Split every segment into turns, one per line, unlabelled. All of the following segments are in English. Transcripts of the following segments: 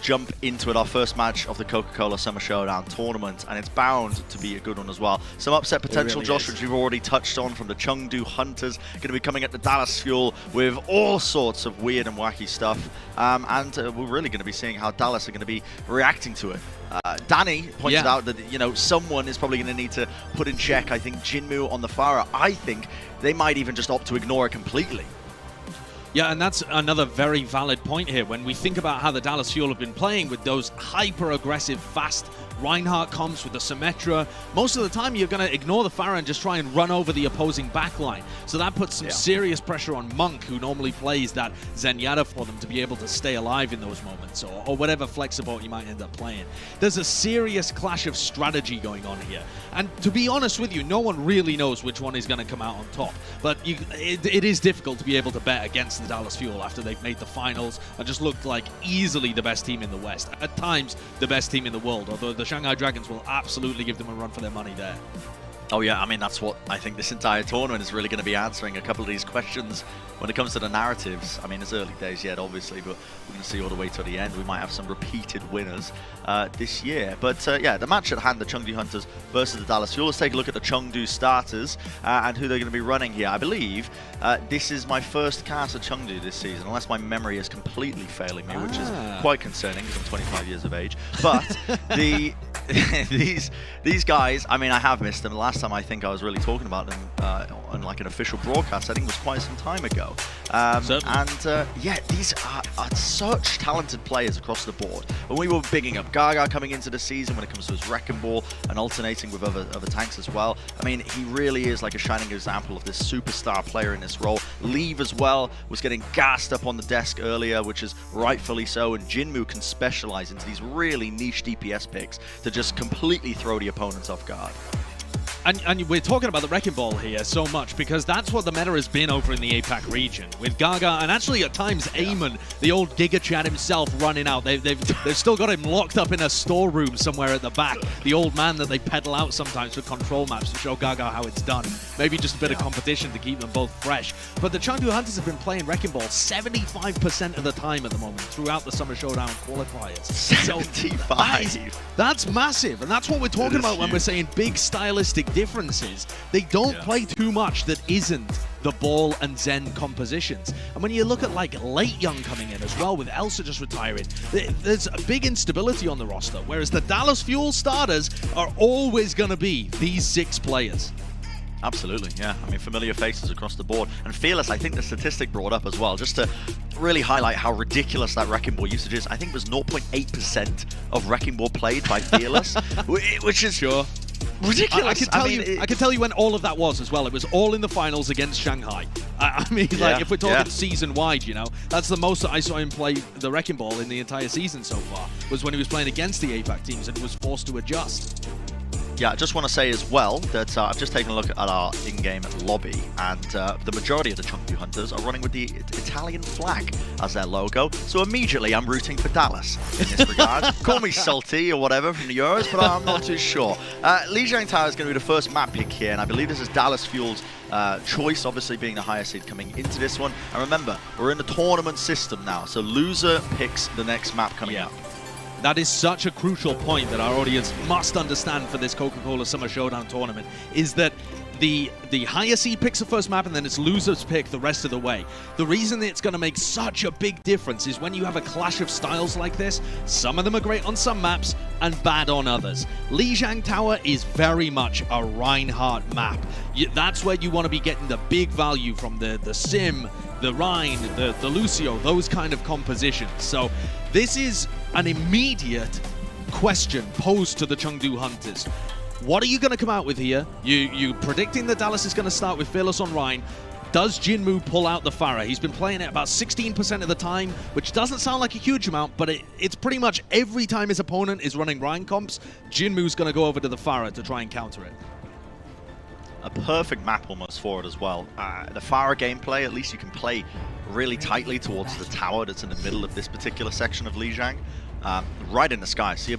jump into it. Our first match of the Coca-Cola Summer Showdown Tournament, and it's bound to be a good one as well. Some upset potential, Josh, which we've already touched on, from the Chengdu Hunters, going to be coming at the Dallas Fuel with all sorts of weird and wacky stuff, and we're really going to be seeing how Dallas are going to be reacting to it. Danny pointed out that, you know, someone is probably going to need to put in check, I think, Jinmu on the Pharah. I think they might even just opt to ignore it completely.
Yeah, and that's another very valid point here. When we think about how the Dallas Fuel have been playing with those hyper-aggressive, fast Reinhardt comps with the Symmetra, most of the time you're going to ignore the Pharah and just try and run over the opposing backline. So that puts some serious pressure on Monk, who normally plays that Zenyatta for them, to be able to stay alive in those moments, or whatever flex support you might end up playing. There's a serious clash of strategy going on here. And to be honest with you, no one really knows which one is going to come out on top. But it is difficult to be able to bet against the Dallas Fuel after they've made the finals and just looked like easily the best team in the West. At times, the best team in the world, although the Shanghai Dragons will absolutely give them a run for their money there.
Oh yeah, I mean, that's what I think this entire tournament is really going to be answering, a couple of these questions when it comes to the narratives. I mean, it's early days yet, obviously, but we're going to see all the way to the end. We might have some repeated winners this year. But yeah, the match at hand, the Chengdu Hunters versus the Dallas Fuel. Let's take a look at the Chengdu starters and who they're going to be running here. I believe this is my first cast of Chengdu this season, unless my memory is completely failing me, which is quite concerning because I'm 25 years of age. But these guys, I mean, I have missed them. The last time I think I was really talking about them on like an official broadcast, I think it was quite some time ago. Yeah, these are such talented players across the board. When we were bigging up Gaga coming into the season, when it comes to his wrecking ball and alternating with other tanks as well, I mean, he really is like a shining example of this superstar player in this role. Leave as well was getting gassed up on the desk earlier, which is rightfully so, and Jinmu can specialize into these really niche DPS picks to just completely throw the opponents off guard.
And we're talking about the Wrecking Ball here so much because that's what the meta has been over in the APAC region, with Gaga and actually at times Eamon, the old Giga Chad himself, running out. They've still got him locked up in a storeroom somewhere at the back, the old man that they peddle out sometimes for control maps to show Gaga how it's done. Maybe just a bit of competition to keep them both fresh. But the Chengdu Hunters have been playing Wrecking Ball 75% of the time at the moment throughout the Summer Showdown qualifiers.
75?
So that's massive, and that's what we're talking about when we're saying big stylistic differences. They don't play too much that isn't the Ball and Zen compositions. And when you look at like Late Young coming in as well, with Elsa just retiring, there's a big instability on the roster, whereas the Dallas Fuel starters are always going to be these 6 players.
Absolutely, yeah. I mean, familiar faces across the board. And Fearless, I think the statistic brought up as well, just to really highlight how ridiculous that Wrecking Ball usage is. I think it was 0.8% of Wrecking Ball played by Fearless, which is ridiculous.
I can tell you when all of that was as well. It was all in the finals against Shanghai. I mean, like, if we're talking season-wide, you know, that's the most that I saw him play the Wrecking Ball in the entire season so far, was when he was playing against the APAC teams and was forced to adjust.
Yeah, I just want to say as well that I've just taken a look at our in-game lobby, and the majority of the Chengdu Hunters are running with the Italian flag as their logo, so immediately I'm rooting for Dallas in this regard. Call me salty or whatever from the Euros, but I'm not too sure. Lijiang Tower is going to be the first map pick here, and I believe this is Dallas Fuel's choice, obviously being the higher seed coming into this one. And remember, we're in the tournament system now, so loser picks the next map coming up.
That is such a crucial point that our audience must understand for this Coca-Cola Summer Showdown Tournament, is that the higher seed picks the first map and then its losers pick the rest of the way. The reason it's going to make such a big difference is when you have a clash of styles like this, some of them are great on some maps and bad on others. Lijiang Tower is very much a Reinhardt map. That's where you want to be getting the big value from the Sim, the Rhine, the Lucio, those kind of compositions. So this is an immediate question posed to the Chengdu Hunters. What are you going to come out with here? You predicting that Dallas is going to start with Fearless on Rhine. Does Jinmu pull out the Pharah? He's been playing it about 16% of the time, which doesn't sound like a huge amount, but it's pretty much every time his opponent is running Rhine comps, Jinmu's going to go over to the Pharah to try and counter it.
A perfect map almost for it as well. The Pharah gameplay, at least you can play really tightly towards the tower that's in the middle of this particular section of Lijiang. Right in the sky, so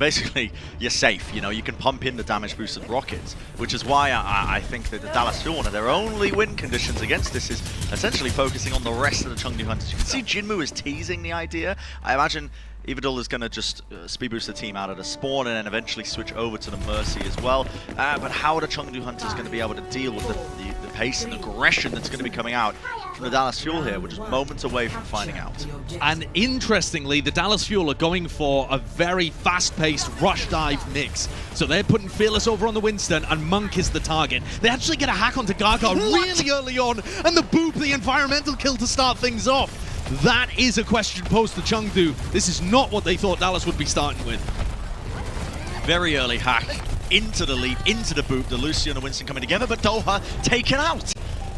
you're safe. You know, you can pump in the damage boosted rockets, which is why I think that the Dallas Fuel, one of their only win conditions against this, is essentially focusing on the rest of the Chengdu Hunters. You can see Jinmu is teasing the idea. I imagine Evadil is going to just speed boost the team out of the spawn and then eventually switch over to the Mercy as well. But how are the Chengdu Hunters going to be able to deal with the pace and aggression that's going to be coming out from the Dallas Fuel here? We're just moments away from finding out.
And interestingly, the Dallas Fuel are going for a very fast-paced rush dive mix. So they're putting Fearless over on the Winston, and Monk is the target. They actually get a hack onto Gaga really early on, and the boop, the environmental kill to start things off. That is a question posed to Chengdu. This is not what they thought Dallas would be starting with.
Very early hack into the leap, into the boop. The Lucio and the Winston coming together, but Doha taken out.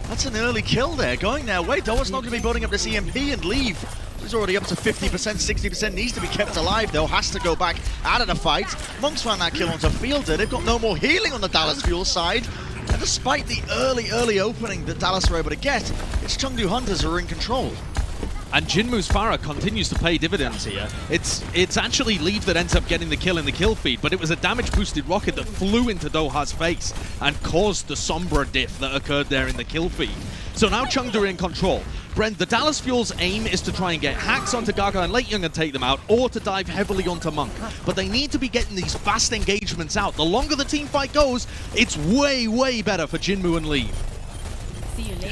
That's an early kill there, going their way. Doha's not going to be building up this EMP and leave. He's already up to 50%, 60%, needs to be kept alive though, has to go back out of the fight. Monk's found that kill onto Fielder. They've got no more healing on the Dallas Fuel side. And despite the early opening that Dallas were able to get, it's Chengdu Hunters who are in control.
And Jinmu's Farah continues to pay dividends here. It's actually Leave that ends up getting the kill in the kill feed, but it was a damage-boosted rocket that flew into Doha's face and caused the Sombra diff that occurred there in the kill feed. So now Chengdu are in control. Brent, the Dallas Fuel's aim is to try and get hacks onto Gaga and Lijiang and take them out, or to dive heavily onto Monk. But they need to be getting these fast engagements out. The longer the team fight goes, it's way, way better for Jinmu and Leave.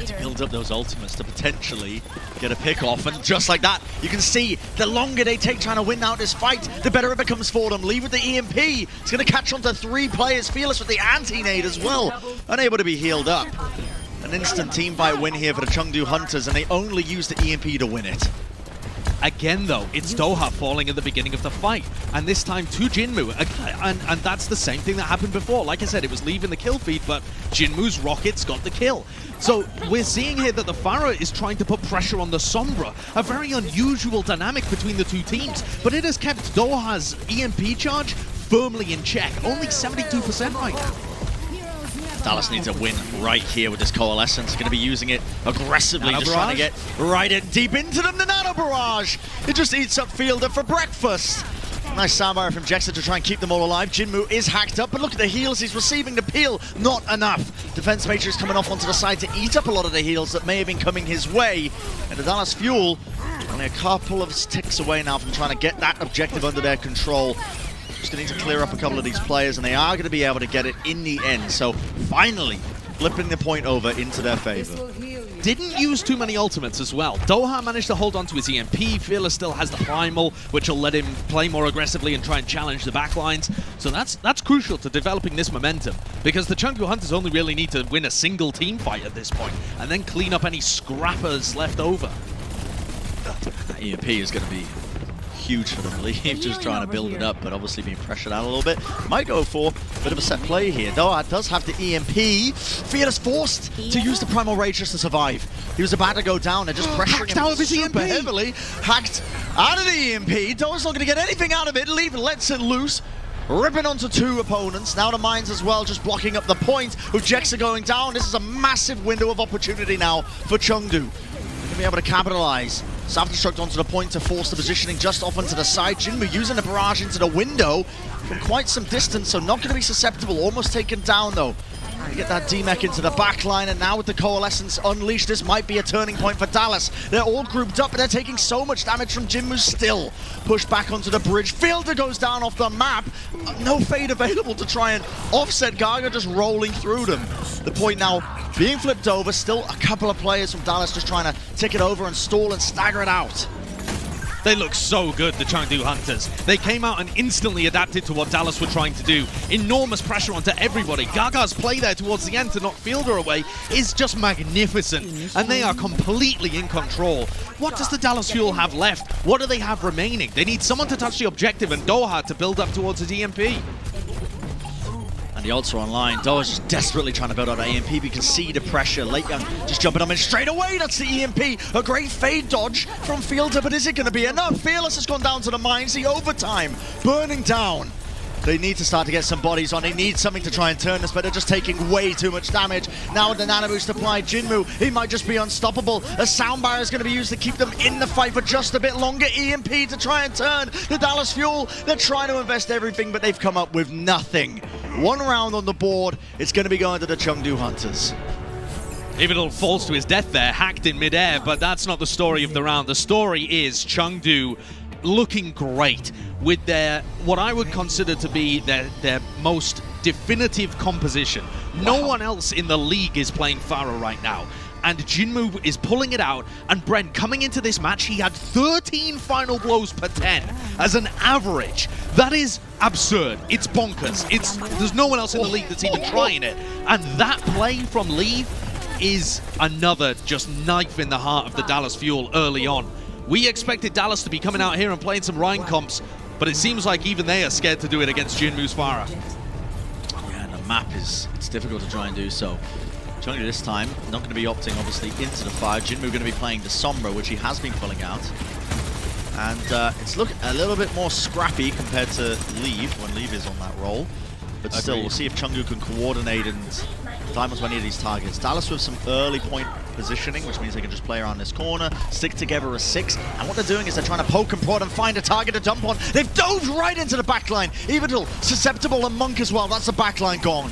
To build up those ultimates to potentially get a pick off, and just like that, you can see the longer they take trying to win out this fight, the better it becomes for them. Leave with the EMP, it's going to catch onto 3 players. Fearless with the anti-nade as well, unable to be healed up. An instant team fight win here for the Chengdu Hunters, and they only use the EMP to win it.
Again though, it's Doha falling at the beginning of the fight, and this time to Jinmu, and that's the same thing that happened before. Like I said, it was leaving the kill feed, but Jinmu's rockets got the kill. So we're seeing here that the Farah is trying to put pressure on the Sombra, a very unusual dynamic between the two teams, but it has kept Doha's EMP charge firmly in check, only 72% right now.
Dallas needs a win right here with this Coalescence. Going to be using it aggressively, just trying to get right in deep into them. The Nano Barrage, it just eats up Fielder for breakfast. Nice soundbite from Jexa to try and keep them all alive. Jinmu is hacked up, but look at the heals he's receiving. The peel, not enough. Defense Matrix coming off onto the side to eat up a lot of the heals that may have been coming his way. And the Dallas Fuel only a couple of ticks away now from trying to get that objective under their control. Just going to need to clear up a couple of these players, and they are going to be able to get it in the end. So finally, flipping the point over into their favor.
Didn't use too many ultimates as well. Doha managed to hold on to his EMP. Fearless still has the Primal, which will let him play more aggressively and try and challenge the backlines. So that's crucial to developing this momentum, because the Chengdu Hunters only really need to win a single team fight at this point, and then clean up any scrappers left over.
That EMP is going to be huge for them. Leave just trying to build it up, but obviously being pressured out a little bit. Might go for a bit of a set play here. Doha does have the EMP. Fearless forced to use the Primal Rage just to survive. He was about to go down. They're just pressuring him super heavily. Hacked out of the EMP. Doha's not going to get anything out of it. Leave lets it loose. Ripping onto 2 opponents. Now the Mines as well, just blocking up the point with Jexa going down. This is a massive window of opportunity now for Chengdu. They're going to be able to capitalize. Self-destruct onto the point to force the positioning just off onto the side. Jinmu using the barrage into the window from quite some distance, so not going to be susceptible. Almost taken down though. You get that D-Mech into the back line, and now with the Coalescence unleashed, this might be a turning point for Dallas. They're all grouped up, but they're taking so much damage from Jinmu still. Pushed back onto the bridge. Fielder goes down off the map. No fade available to try and offset Gaga, just rolling through them. The point now being flipped over. Still a couple of players from Dallas just trying to tick it over and stall and stagger it out.
They look so good, the Chengdu Hunters. They came out and instantly adapted to what Dallas were trying to do. Enormous pressure onto everybody. Gaga's play there towards the end to knock Fielder away is just magnificent, and they are completely in control. What does the Dallas Fuel have left? What do they have remaining? They need someone to touch the objective, and Doha to build up towards his EMP.
And the ults are online. Doha's just desperately trying to build out that EMP. You can see the pressure. Lijiang just jumping on in straight away. That's the EMP. A great fade dodge from Fielder, but is it going to be enough? Fearless has gone down to the Mines. The overtime burning down. They need to start to get some bodies on. They need something to try and turn this, but they're just taking way too much damage. Now with the nano boost applied, Jinmu, he might just be unstoppable. A sound barrier is going to be used to keep them in the fight for just a bit longer. EMP to try and turn the Dallas Fuel. They're trying to invest everything, but they've come up with nothing. 1 round on the board. It's going to be going to the Chengdu Hunters.
Evadil falls to his death there, hacked in midair, but that's not the story of the round. The story is Chengdu looking great with their, what I would consider to be their most definitive composition. No one else in the league is playing Pharah right now. And Jinmu is pulling it out, and Bren, coming into this match, he had 13 final blows per 10 as an average. That is absurd. It's bonkers. There's no one else in the league that's even trying it. And that play from Lee is another just knife in the heart of the Dallas Fuel early on. We expected Dallas to be coming out here and playing some Rhine comps, but it seems like even they are scared to do it against Jinmu's Pharah.
Yeah, and the map it's difficult to try and do so. Chengdu this time, not going to be opting, obviously, into the fire. Jinmu going to be playing the Sombra, which he has been pulling out. And it's looking a little bit more scrappy compared to Leave, when Leave is on that roll. But still, we'll see if Chengdu can coordinate and diamonds any of these targets. Dallas with some early point positioning, which means they can just play around this corner, stick together as 6. And what they're doing is they're trying to poke and prod and find a target to dump on. They've dove right into the backline. Evadil, Susceptible, and Monk as well. That's the backline gone.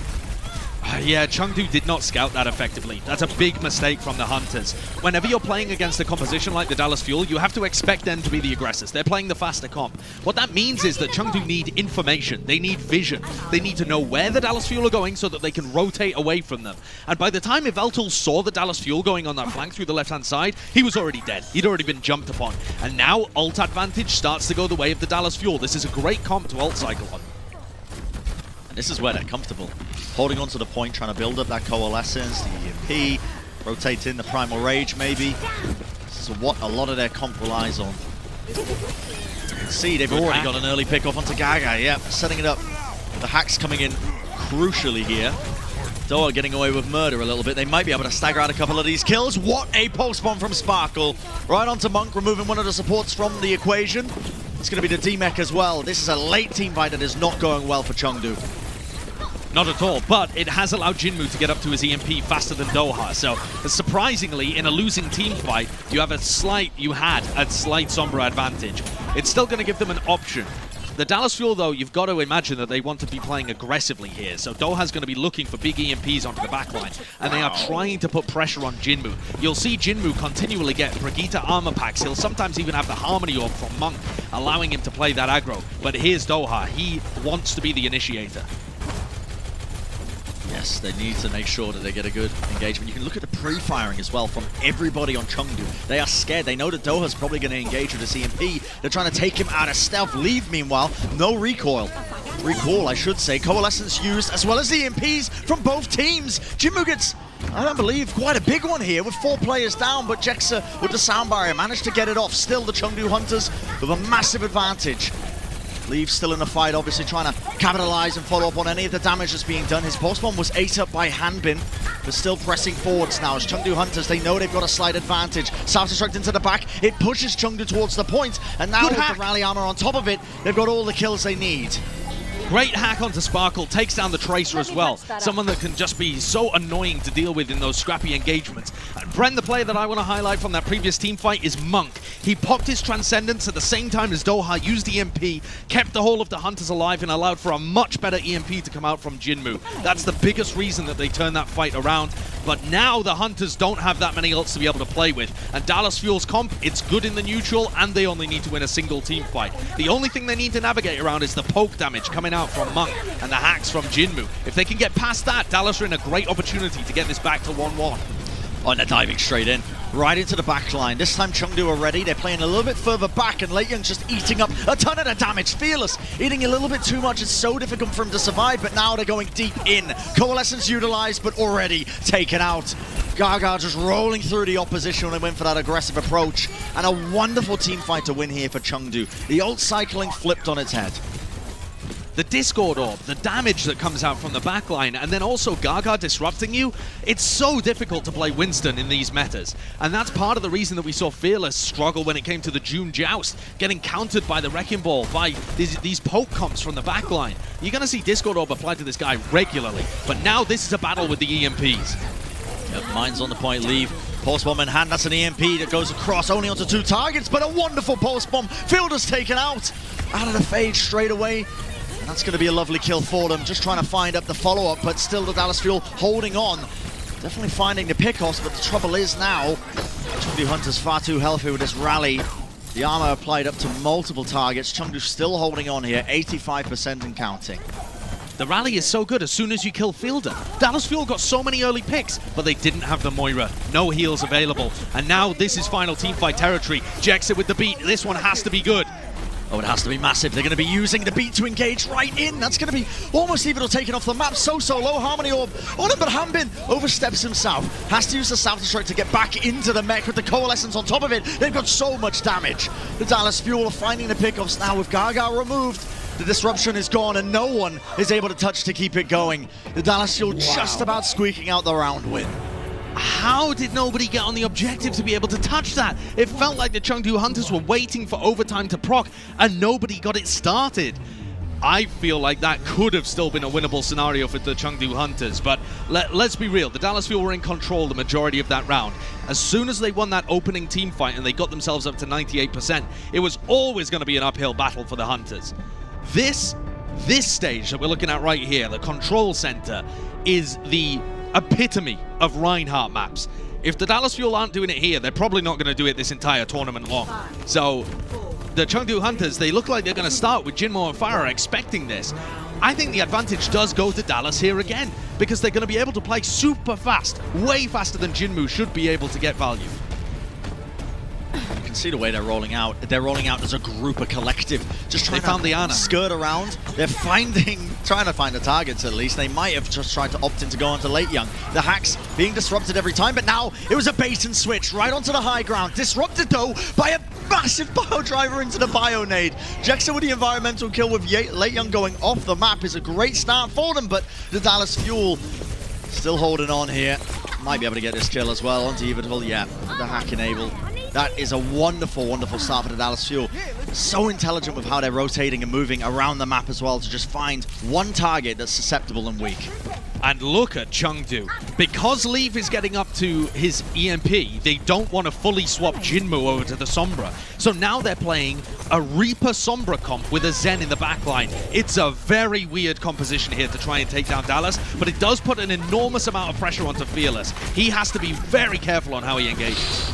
Yeah, Chengdu did not scout that effectively. That's a big mistake from the Hunters. Whenever you're playing against a composition like the Dallas Fuel, you have to expect them to be the aggressors. They're playing the faster comp. What that means is that Chengdu need information. They need vision. They need to know where the Dallas Fuel are going so that they can rotate away from them. And by the time Yveltal saw the Dallas Fuel going on that flank through the left-hand side, he was already dead. He'd already been jumped upon. And now ult advantage starts to go the way of the Dallas Fuel. This is a great comp to ult cycle on.
And this is where they're comfortable. Holding on to the point, trying to build up that coalescence, the EMP, rotate in the Primal Rage maybe. This is what a lot of their comp relies on. You can see they've already got an early pick off onto Gaga, yeah, setting it up. The hacks coming in crucially here. Doha getting away with murder a little bit. They might be able to stagger out a couple of these kills. What a pulse bomb from Sparkle. Right onto Monk, removing one of the supports from the equation. It's going to be the D-Mech as well. This is a late team fight that is not going well for Chengdu.
Not at all, but it has allowed Jinmu to get up to his EMP faster than Doha. So, surprisingly, in a losing team fight, you had a slight Sombra advantage. It's still going to give them an option. The Dallas Fuel, though, you've got to imagine that they want to be playing aggressively here. So Doha's going to be looking for big EMPs onto the backline, and they are trying to put pressure on Jinmu. You'll see Jinmu continually get Brigitte armor packs. He'll sometimes even have the Harmony Orb from Monk, allowing him to play that aggro. But here's Doha. He wants to be the initiator.
Yes, they need to make sure that they get a good engagement. You can look at the pre-firing as well from everybody on Chengdu. They are scared. They know that Doha's probably going to engage with this EMP. They're trying to take him out of stealth. Leave, meanwhile, no recoil. Recall, I should say. Coalescence used, as well as the EMPs from both teams. Jinmu gets, I don't believe, quite a big one here with 4 players down, but Jexa with the sound barrier managed to get it off. Still the Chengdu Hunters with a massive advantage. Leave still in the fight, obviously trying to capitalize and follow up on any of the damage that's being done. His pulse bomb was ate up by Hanbin, but still pressing forwards now. As Chengdu Hunters, they know they've got a slight advantage. Self-destruct into the back, it pushes Chengdu towards the point, and now with the rally armor on top of it, they've got all the kills they need.
Great hack onto Sparkle, takes down the Tracer as well. Someone that can just be so annoying to deal with in those scrappy engagements. And Bren, the player that I want to highlight from that previous team fight is Monk. He popped his Transcendence at the same time as Doha used EMP, kept the whole of the Hunters alive, and allowed for a much better EMP to come out from Jinmu. That's the biggest reason that they turned that fight around. But now the Hunters don't have that many ults to be able to play with. And Dallas Fuel's comp, it's good in the neutral, and they only need to win a single team fight. The only thing they need to navigate around is the poke damage coming out from Monk and the hacks from Jinmu. If they can get past that, Dallas are in a great opportunity to get this back to 1-1.
Oh, and they're diving straight in. Right into the back line. This time Chengdu are ready. They're playing a little bit further back, and Lijiang's just eating up a ton of the damage. Fearless eating a little bit too much. It's so difficult for him to survive, but now they're going deep in. Coalescence utilized, but already taken out. Gaga just rolling through the opposition when they went for that aggressive approach. And a wonderful team fight to win here for Chengdu. The ult cycling flipped on its head.
The Discord Orb, the damage that comes out from the backline, and then also Gaga disrupting you, it's so difficult to play Winston in these metas. And that's part of the reason that we saw Fearless struggle when it came to the June Joust, getting countered by the Wrecking Ball, by these poke comps from the backline. You're going to see Discord Orb applied to this guy regularly, but now this is a battle with the EMPs.
Yep, mine's on the point, Leave. Pulse bomb in hand, that's an EMP that goes across only onto 2 targets, but a wonderful pulse bomb. Fielder's taken out of the Phage straight away. That's going to be a lovely kill for them, just trying to find up the follow-up, but still the Dallas Fuel holding on. Definitely finding the pickoffs, but the trouble is now, Chengdu Hunters far too healthy with this rally. The armor applied up to multiple targets. Chengdu still holding on here, 85% and counting.
The rally is so good as soon as you kill Fielder. Dallas Fuel got so many early picks, but they didn't have the Moira. No heals available. And now this is final teamfight territory. Jexit with the beat. This one has to be good.
Oh, it has to be massive. They're going to be using the beat to engage right in. That's going to be almost even taken off the map. So low Harmony Orb on him, but Hanbin oversteps himself. Has to use the Self-Destruct to get back into the mech with the Coalescence on top of it. They've got so much damage. The Dallas Fuel are finding the pickups now with Gaga removed. The disruption is gone and no one is able to touch to keep it going. The Dallas Fuel just about squeaking out the round win.
How did nobody get on the objective to be able to touch that? It felt like the Chengdu Hunters were waiting for overtime to proc and nobody got it started. I feel like that could have still been a winnable scenario for the Chengdu Hunters, but let's be real, the Dallas Fuel were in control the majority of that round. As soon as they won that opening team fight and they got themselves up to 98%, it was always going to be an uphill battle for the Hunters. This stage that we're looking at right here, the control center, is the epitome of Reinhardt maps. If the Dallas Fuel aren't doing it here, they're probably not going to do it this entire tournament long. So the Chengdu Hunters, they look like they're going to start with Jinmo and Fire expecting this. I think the advantage does go to Dallas here again, because they're going to be able to play super fast, way faster than Jinmu should be able to get value.
You can see the way they're rolling out. They're rolling out as a group, a collective. Just trying to skirt around. They're trying to find the targets at least. They might have just tried to opt in to go onto Lijiang. The hacks being disrupted every time, but now it was a bait and switch right onto the high ground. Disrupted though by a massive bio driver into the bio nade. Jexer with the environmental kill with Lijiang going off the map is a great start for them, but the Dallas Fuel still holding on here. Might be able to get this kill as well onto Evitable. Yeah, the hack enabled. That is a wonderful, wonderful start for the Dallas Fuel. So intelligent with how they're rotating and moving around the map as well to just find one target that's susceptible and weak.
And look at Chengdu. Because Leaf is getting up to his EMP, they don't want to fully swap Jinmu over to the Sombra. So now they're playing a Reaper Sombra comp with a Zen in the backline. It's a very weird composition here to try and take down Dallas, but it does put an enormous amount of pressure onto Fearless. He has to be very careful on how he engages.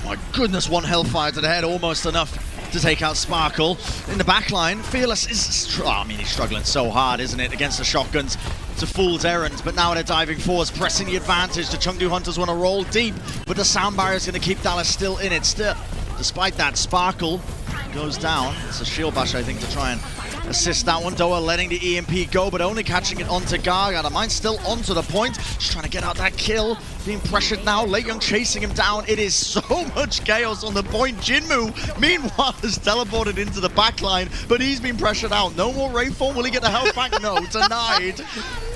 My goodness, one Hellfire to the head, almost enough to take out Sparkle. In the backline, Fearless is, he's struggling so hard, isn't it, against the shotguns. It's a fool's errand, but now they're diving forwards, pressing the advantage. The Chengdu Hunters want to roll deep, but the sound barrier is going to keep Dallas still in it. Despite that, Sparkle goes down. It's a shield bash, I think, to try and assist that one. Doa letting the EMP go, but only catching it onto Gaga. The mine's still onto the point. Just trying to get out that kill. Being pressured now. Lijiang chasing him down. It is so much chaos on the point. Jinmu, meanwhile, has teleported into the backline, but he's been pressured out. No more Wraithform. Will he get the health back? No, denied.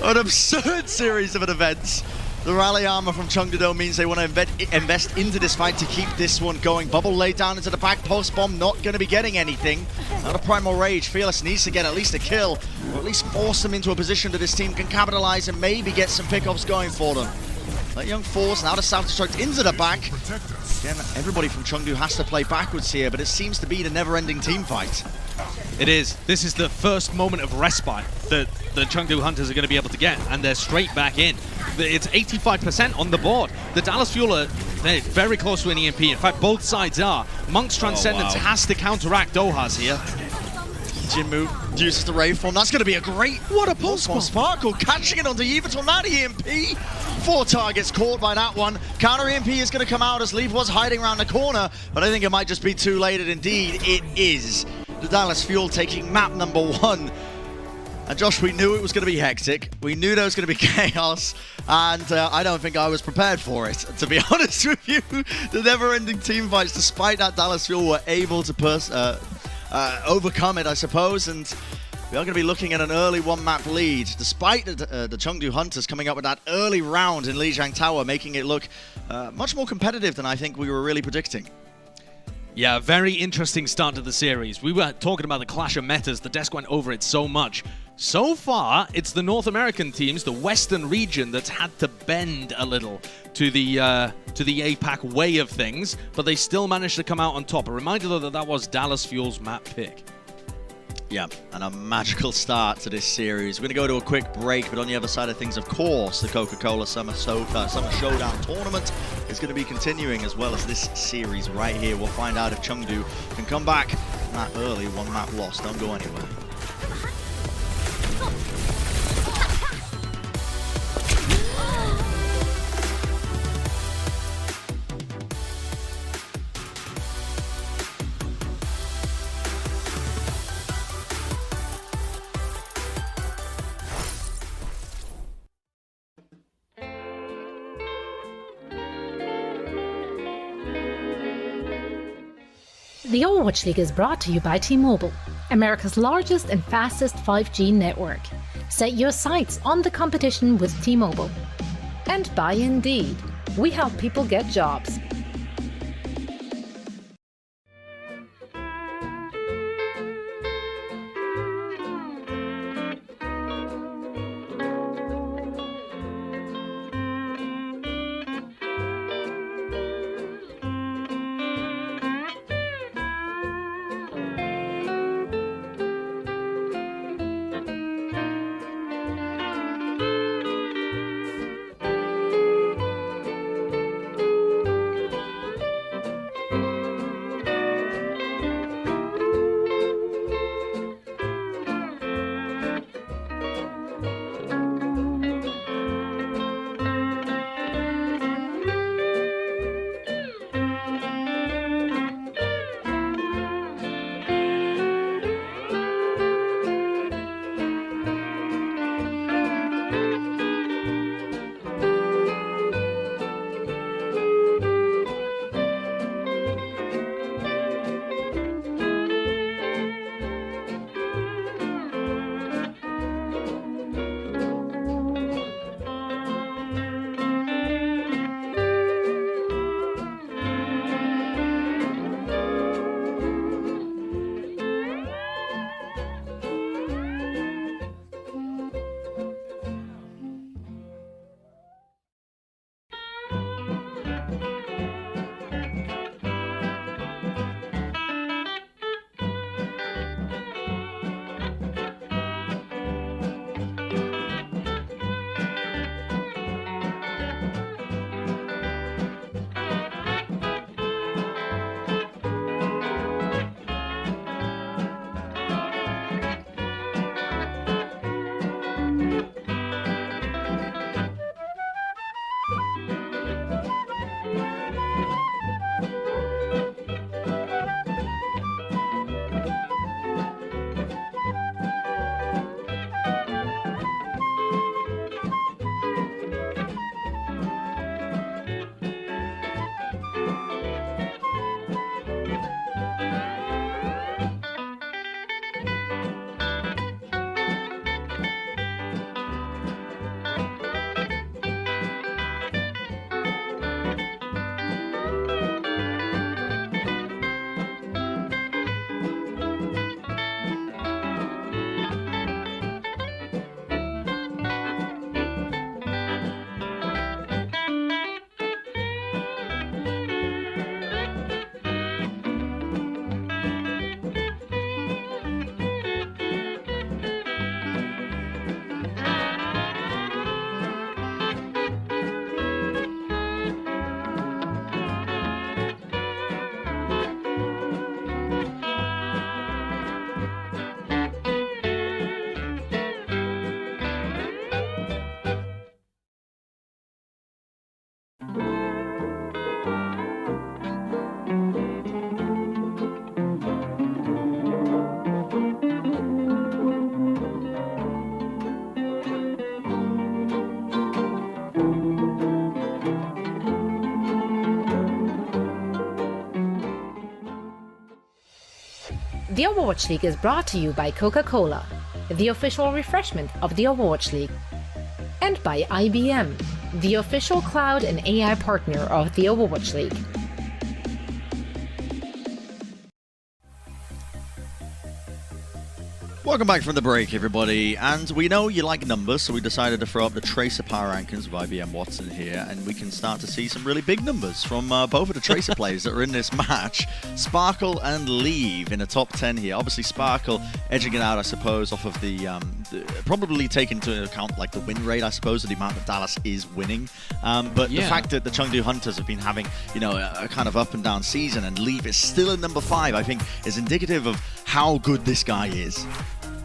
An absurd series of events. The rally armor from Chengdu means they want to invest into this fight to keep this one going. Bubble laid down into the back post bomb, not going to be getting anything. Out of Primal Rage, Fearless needs to get at least a kill, or at least force them into a position that this team can capitalize and maybe get some pickups going for them. Lijiang force, now the Self-Destruct into the back. Again, everybody from Chengdu has to play backwards here, but it seems to be the never-ending team fight.
It is. This is the first moment of respite that the Chengdu Hunters are going to be able to get, and they're straight back in. It's 85% on the board. The Dallas Fuel are very close to an EMP. In fact, both sides are. Monk's Transcendence has to counteract Doha's here.
Jinmu uses the Wraithform. That's going to be a great... What a pulse bomb. Sparkle catching it onto Evitol. Not EMP. 4 targets caught by that one. Counter EMP is going to come out as Leaf was hiding around the corner, but I think it might just be too late, and indeed it is. The Dallas Fuel taking map number 1. And Josh, we knew it was going to be hectic. We knew there was going to be chaos, and I don't think I was prepared for it, to be honest with you. The never-ending team fights, despite that, Dallas Fuel were able to overcome it, I suppose, and we are going to be looking at an early one-map lead, despite the Chengdu Hunters coming up with that early round in Lijiang Tower, making it look much more competitive than I think we were really predicting.
Yeah, very interesting start to the series. We were talking about the clash of metas. The desk went over it so much. So far, it's the North American teams, the Western region, that's had to bend a little to the APAC way of things, but they still managed to come out on top. A reminder, though, that was Dallas Fuel's map pick.
Yeah, and a magical start to this series. We're going to go to a quick break, but on the other side of things, of course, the Coca-Cola Summer Showdown Tournament is going to be continuing, as well as this series right here. We'll find out if Chengdu can come back from that early one-map loss. Don't go anywhere.
The Overwatch League is brought to you by T-Mobile, America's largest and fastest 5G network. Set your sights on the competition with T-Mobile. And by Indeed, we help people get jobs. The Overwatch League is brought to you by Coca-Cola, the official refreshment of the Overwatch League, and by IBM, the official cloud and AI partner of the Overwatch League.
Welcome back from the break, everybody. And we know you like numbers, so we decided to throw up the Tracer power rankings of IBM Watson here, and we can start to see some really big numbers from both of the Tracer players that are in this match. Sparkle and Leave in the top 10 here. Obviously, Sparkle edging it out, I suppose, off of the probably taking into account like the win rate, I suppose, of the amount that Dallas is winning. But the fact that the Chengdu Hunters have been having, you know, a kind of up and down season, and Leave is still at number 5, I think, is indicative of how good this guy is.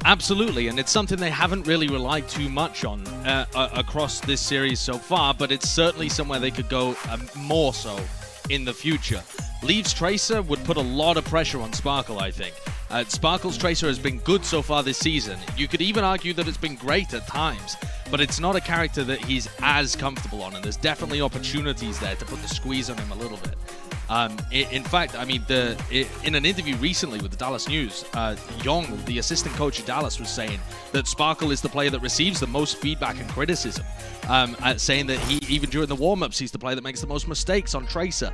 Absolutely, and it's something they haven't really relied too much on across this series so far, but it's certainly somewhere they could go more so in the future. Leave's Tracer would put a lot of pressure on Sparkle, I think. Sparkle's Tracer has been good so far this season. You could even argue that it's been great at times, but it's not a character that he's as comfortable on, and there's definitely opportunities there to put the squeeze on him a little bit. In fact, I mean, in an interview recently with the Dallas News, Young, the assistant coach of Dallas, was saying that Sparkle is the player that receives the most feedback and criticism, saying that even during the warm-ups, he's the player that makes the most mistakes on Tracer.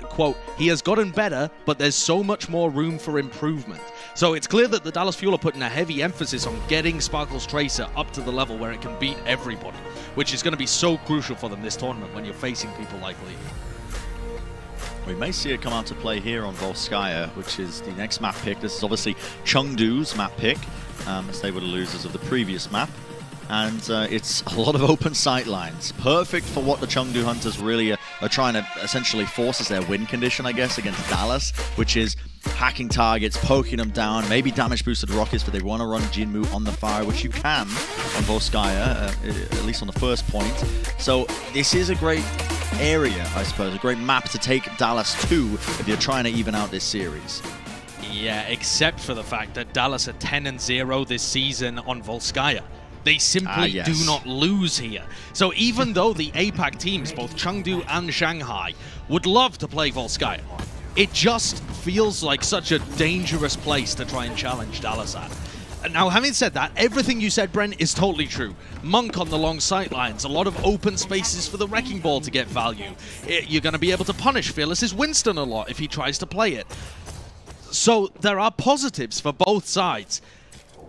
Quote, he has gotten better, but there's so much more room for improvement. So it's clear that the Dallas Fuel are putting a heavy emphasis on getting Sparkle's Tracer up to the level where it can beat everybody, which is going to be so crucial for them this tournament when you're facing people like Lee.
We may see it come out to play here on Volskaya, which is the next map pick. This is obviously Chengdu's map pick, as they were the losers of the previous map. And it's a lot of open sight lines. Perfect for what the Chengdu Hunters really are trying to essentially force as their win condition, I guess, against Dallas, which is hacking targets, poking them down, maybe damage boosted rockets, but they want to run Jinmu on the fire, which you can on Volskaya, at least on the first point. So this is a great area, I suppose, a great map to take Dallas to if you're trying to even out this series.
Yeah, except for the fact that Dallas are 10-0 this season on Volskaya. They simply do not lose here. So even though the APAC teams, both Chengdu and Shanghai, would love to play Volskaya, it just feels like such a dangerous place to try and challenge Dallas at. Now, having said that, everything you said, Brent, is totally true. Monk on the long sight lines, a lot of open spaces for the Wrecking Ball to get value. You're going to be able to punish Fearless's Winston a lot if he tries to play it. So there are positives for both sides.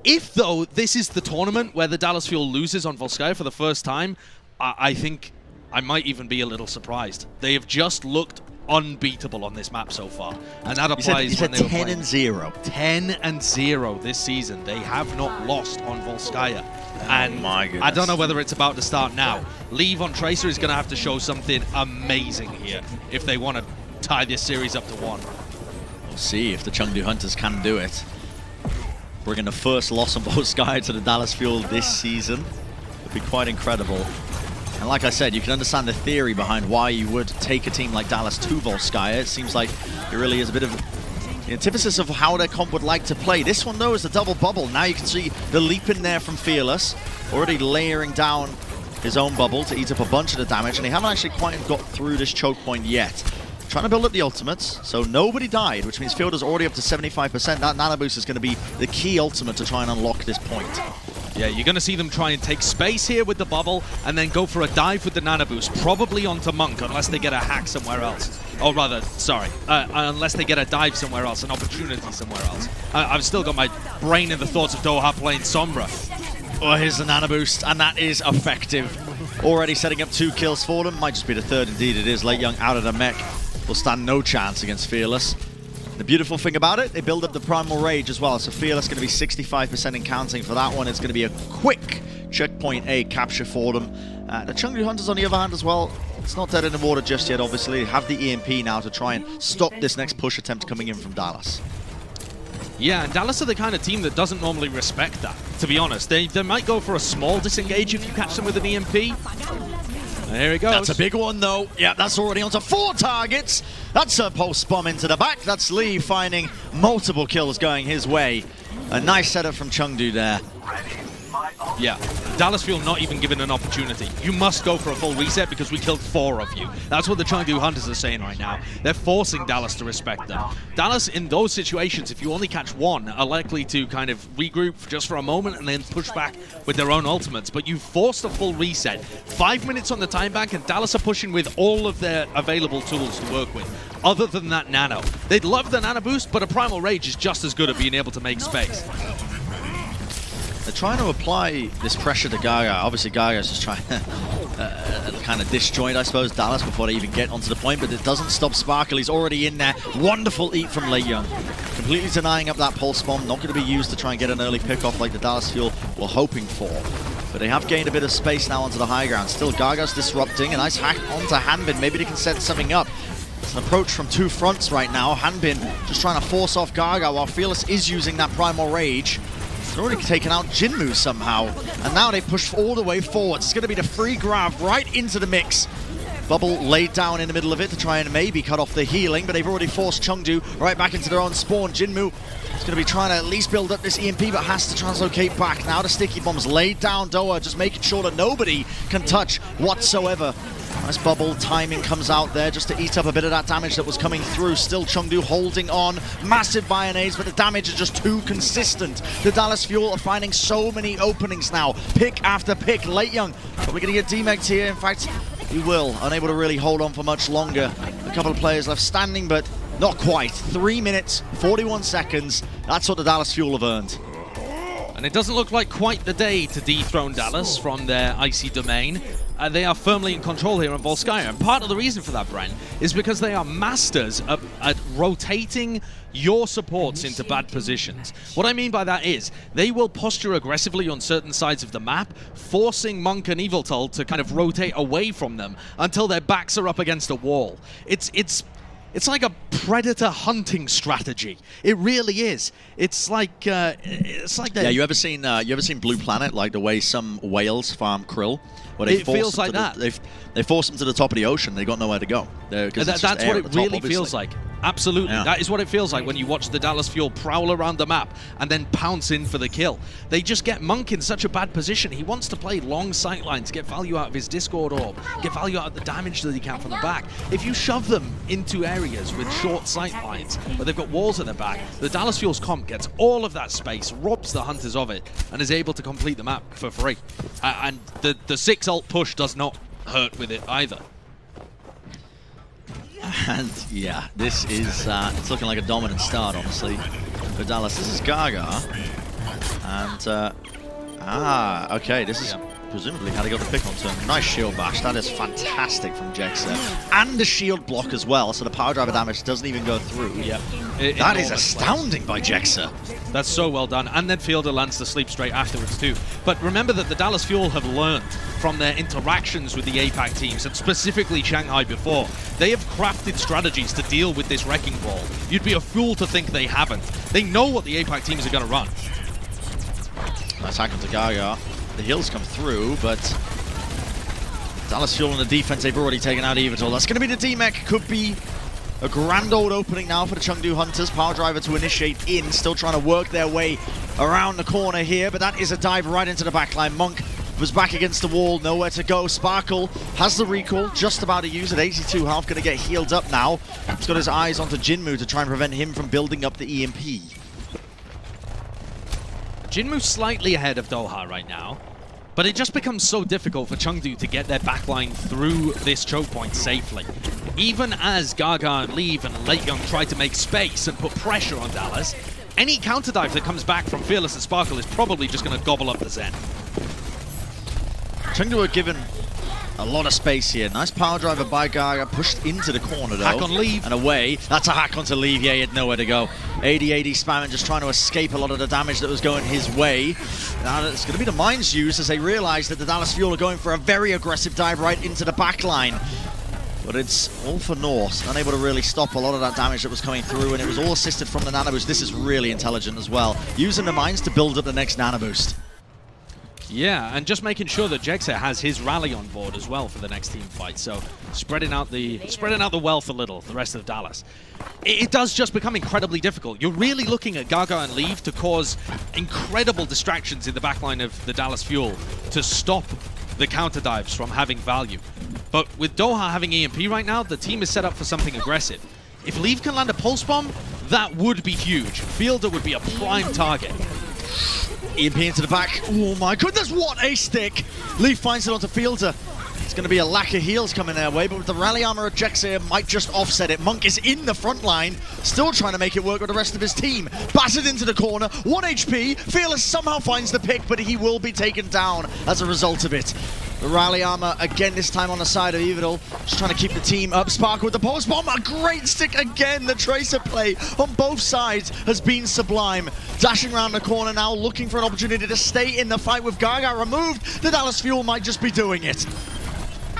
If, though, this is the tournament where the Dallas Fuel loses on Volskaya for the first time, I think I might even be a little surprised. They have just looked unbeatable on this map so far, and that applies when they were playing.
10-0.
10-0 this season. They have not lost on Volskaya. And
my goodness.
I don't know whether it's about to start now. Leave on Tracer is going to have to show something amazing here if they want to tie this series up to 1.
We'll see if the Chengdu Hunters can do it. Bringing the first loss on Volskaya to the Dallas Fuel this season would be quite incredible. And like I said, you can understand the theory behind why you would take a team like Dallas to Volskaya. It seems like it really is a bit of the antithesis of how their comp would like to play. This one, though, is a double bubble. Now you can see the leap in there from Fearless, already layering down his own bubble to eat up a bunch of the damage, and they haven't actually quite got through this choke point yet. Trying to build up the ultimates, so nobody died, which means Fielder's already up to 75%. That nano boost is going to be the key ultimate to try and unlock this point.
Yeah, you're going to see them try and take space here with the bubble and then go for a dive with the nano boost, probably onto Monk, unless they get a hack somewhere else. Or rather, sorry, unless they get a dive somewhere else, an opportunity somewhere else. I've still got my brain in the thoughts of Doha playing Sombra.
Oh, here's the nano boost, and that is effective. Already setting up 2 kills for them. Might just be the 3rd, indeed it is. Lijiang out of the mech will stand no chance against Fearless. The beautiful thing about it, they build up the Primal Rage as well, so Fearless going to be 65% in counting for that one. It's going to be a quick checkpoint A capture for them. The Chengdu Hunters, on the other hand, as well, it's not dead in the water just yet, obviously. They have the EMP now to try and stop this next push attempt coming in from Dallas.
Yeah, and Dallas are the kind of team that doesn't normally respect that, to be honest. They might go for a small disengage if you catch them with an EMP. There he goes.
That's a big one, though. Yeah, that's already onto 4 targets. That's a pulse bomb into the back. That's Lee finding multiple kills going his way. A nice setup from Chengdu there.
Yeah, Dallas Fuel not even given an opportunity. You must go for a full reset because we killed 4 of you. That's what the Chengdu Hunters are saying right now. They're forcing Dallas to respect them. Dallas, in those situations, if you only catch 1, are likely to kind of regroup just for a moment and then push back with their own ultimates. But you forced a full reset. 5 minutes on the time bank, and Dallas are pushing with all of their available tools to work with, other than that nano. They'd love the nano boost, but a Primal Rage is just as good at being able to make space.
They're trying to apply this pressure to Gaga. Obviously, Gaga's just trying to kind of disjoint, I suppose, Dallas before they even get onto the point, but it doesn't stop Sparkle. He's already in there. Wonderful eat from Lijiang. Completely denying up that pulse bomb. Not going to be used to try and get an early pickoff like the Dallas Fuel were hoping for. But they have gained a bit of space now onto the high ground. Still, Gaga's disrupting. A nice hack onto Hanbin. Maybe they can set something up. It's an approach from two fronts right now. Hanbin just trying to force off Gaga while Fearless is using that Primal Rage. They've already taken out Jinmu somehow. And now they push all the way forward. It's going to be the free grab right into the mix. Bubble laid down in the middle of it to try and maybe cut off the healing, but they've already forced Chengdu right back into their own spawn. Jinmu is going to be trying to at least build up this EMP, but has to translocate back. Now the sticky bombs laid down. Doha just making sure that nobody can touch whatsoever. Nice bubble timing comes out there just to eat up a bit of that damage that was coming through. Still Chengdu holding on. Massive bayonets, but the damage is just too consistent. The Dallas Fuel are finding so many openings now. Pick after pick. Lijiang probably going to get demec'd here. In fact, he will. Unable to really hold on for much longer. A couple of players left standing, but not quite. 3 minutes, 41 seconds. That's what the Dallas Fuel have earned.
And it doesn't look like quite the day to dethrone Dallas from their icy domain. They are firmly in control here on Volskaya. And part of the reason for that, Brent, is because they are masters at rotating your supports into bad positions. What I mean by that is they will posture aggressively on certain sides of the map, forcing Monk and Eviltull to kind of rotate away from them until their backs are up against a wall. It's like a predator hunting strategy. It really is. It's like
yeah. You ever seen Blue Planet? Like the way some whales farm krill, where they
feels like that.
They force them to the top of the ocean. They got nowhere to go.
That's what it really feels like. Absolutely. Yeah. That is what it feels like when you watch the Dallas Fuel prowl around the map and then pounce in for the kill. They just get Monk in such a bad position. He wants to play long sightlines, get value out of his Discord orb, get value out of the damage that he can from the back. If you shove them into areas with short sightlines where they've got walls at their back, the Dallas Fuel's comp gets all of that space, robs the Hunters of it, and is able to complete the map for free. And the 6 ult push does not hurt with it either.
And yeah, this is it's looking like a dominant start, honestly, for Dallas. This is Gaga, and okay, this is presumably how they got the pick on turn. Nice shield bash. That is fantastic from Jexa, and the shield block as well, so the power driver damage doesn't even go through.
Yeah,
that is astounding by Jexa.
That's so well done, and then Fielder lands the sleep straight afterwards too. But remember that the Dallas Fuel have learned from their interactions with the APAC teams, and specifically Shanghai before. They have crafted strategies to deal with this wrecking ball. You'd be a fool to think they haven't. They know what the APAC teams are going to run.
Nice hack onto Gaga. The heals come through, but Dallas Fuel on the defense, they've already taken out Evital. That's going to be the D-Mech. Could be a grand old opening now for the Chengdu Hunters. Power driver to initiate in, still trying to work their way around the corner here, but that is a dive right into the backline. Monk was back against the wall, nowhere to go. Sparkle has the recall, just about to use it. 82 health, going to get healed up now. He's got his eyes onto Jinmu to try and prevent him from building up the EMP.
Jinmu's slightly ahead of Doha right now, but it just becomes so difficult for Chengdu to get their backline through this choke point safely. Even as Gaga and Leave and Lijiang try to make space and put pressure on Dallas, any counter dive that comes back from Fearless and Sparkle is probably just going to gobble up the Zen.
Chengdu are given a lot of space here. Nice power driver by Gaga, pushed into the corner though.
Hack on Leave.
And away. That's a hack onto Leave. Yeah, he had nowhere to go. 80-80 spamming, just trying to escape a lot of the damage that was going his way. Now it's going to be the mines used as they realize that the Dallas Fuel are going for a very aggressive dive right into the backline. But it's all for Norse, unable to really stop a lot of that damage that was coming through, and it was all assisted from the nano boost. This is really intelligent as well. Using the mines to build up the next nano boost.
Yeah, and just making sure that Jexa has his rally on board as well for the next team fight. So spreading out the wealth a little, the rest of Dallas. It does just become incredibly difficult. You're really looking at Gaga and Leave to cause incredible distractions in the backline of the Dallas Fuel to stop the counter dives from having value. But with Doha having EMP right now, the team is set up for something aggressive. If Leave can land a pulse bomb, that would be huge. Fielder would be a prime target.
EMP into the back. Oh my goodness, what a stick! Leaf finds it onto Fielder. It's going to be a lack of heals coming their way, but with the rally armor of Jexa, it might just offset it. Monk is in the front line, still trying to make it work with the rest of his team. Battered into the corner, 1 HP. Fearless somehow finds the pick, but he will be taken down as a result of it. The rally armor again, this time on the side of Evil, just trying to keep the team up. Spark with the pulse bomb, a great stick again. The Tracer play on both sides has been sublime. Dashing around the corner now, looking for an opportunity to stay in the fight with Gaga removed. The Dallas Fuel might just be doing it.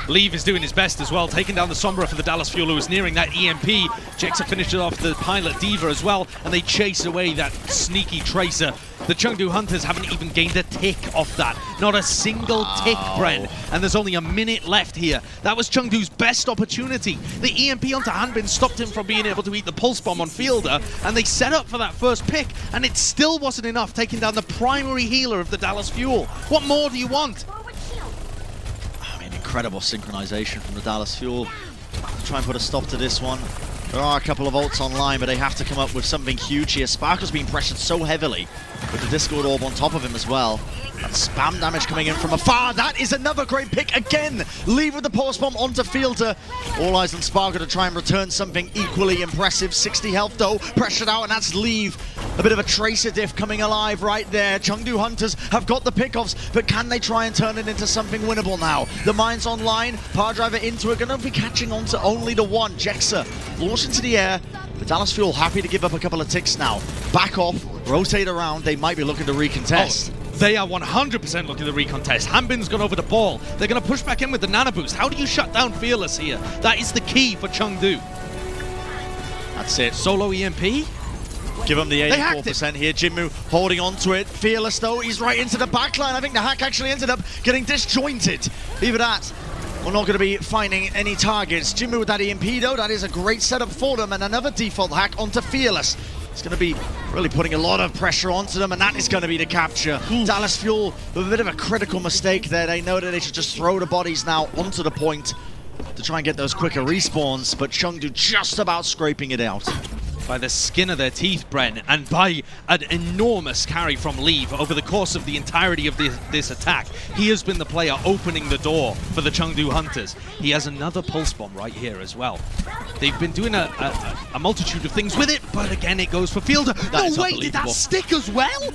Leave is doing his best as well, taking down the Sombra for the Dallas Fuel, who was nearing that EMP. Jexa finished it off the pilot Diva as well, and they chase away that sneaky Tracer. The Chengdu Hunters haven't even gained a tick off that. Not a single tick, Bren. And there's only a minute left here. That was Chengdu's best opportunity. The EMP onto Hanbin stopped him from being able to eat the pulse bomb on Fielder, and they set up for that first pick, and it still wasn't enough, taking down the primary healer of the Dallas Fuel. What more do you want?
Incredible synchronization from the Dallas Fuel to try and put a stop to this one. There are a couple of ults online, but they have to come up with something huge here. Sparkle's being pressured so heavily with the Discord Orb on top of him as well. And spam damage coming in from afar. That is another great pick again. Leave with the pulse bomb onto Fielder. All eyes on Sparkle to try and return something equally impressive. 60 health though, pressured out, and that's Leave. A bit of a Tracer diff coming alive right there. Chengdu Hunters have got the pickoffs, but can they try and turn it into something winnable now? The mine's online, Power Driver into it, gonna be catching on to only the one. Jexa launched into the air. The Dallas Fuel happy to give up a couple of ticks now. Back off, rotate around, they might be looking to recontest.
They are 100% looking to recontest. Hanbin's gone over the ball. They're going to push back in with the Nano Boost. How do you shut down Fearless here? That is the key for Chengdu.
That's it.
Solo EMP?
Give him the 84% here. Jinmu holding on to it. Fearless though, he's right into the backline. I think the hack actually ended up getting disjointed. Even that, we're not going to be finding any targets. Jinmu with that EMP though, that is a great setup for them, and another default hack onto Fearless. It's going to be really putting a lot of pressure onto them, and that is going to be the capture. Dallas Fuel with a bit of a critical mistake there. They know that they should just throw the bodies now onto the point to try and get those quicker respawns, but Chengdu just about scraping it out.
By the skin of their teeth, Bren, and by an enormous carry from Leave over the course of the entirety of this attack. He has been the player opening the door for the Chengdu Hunters. He has another pulse bomb right here as well. They've been doing a multitude of things with it, but again it goes for Fielder. No way, did that stick as well?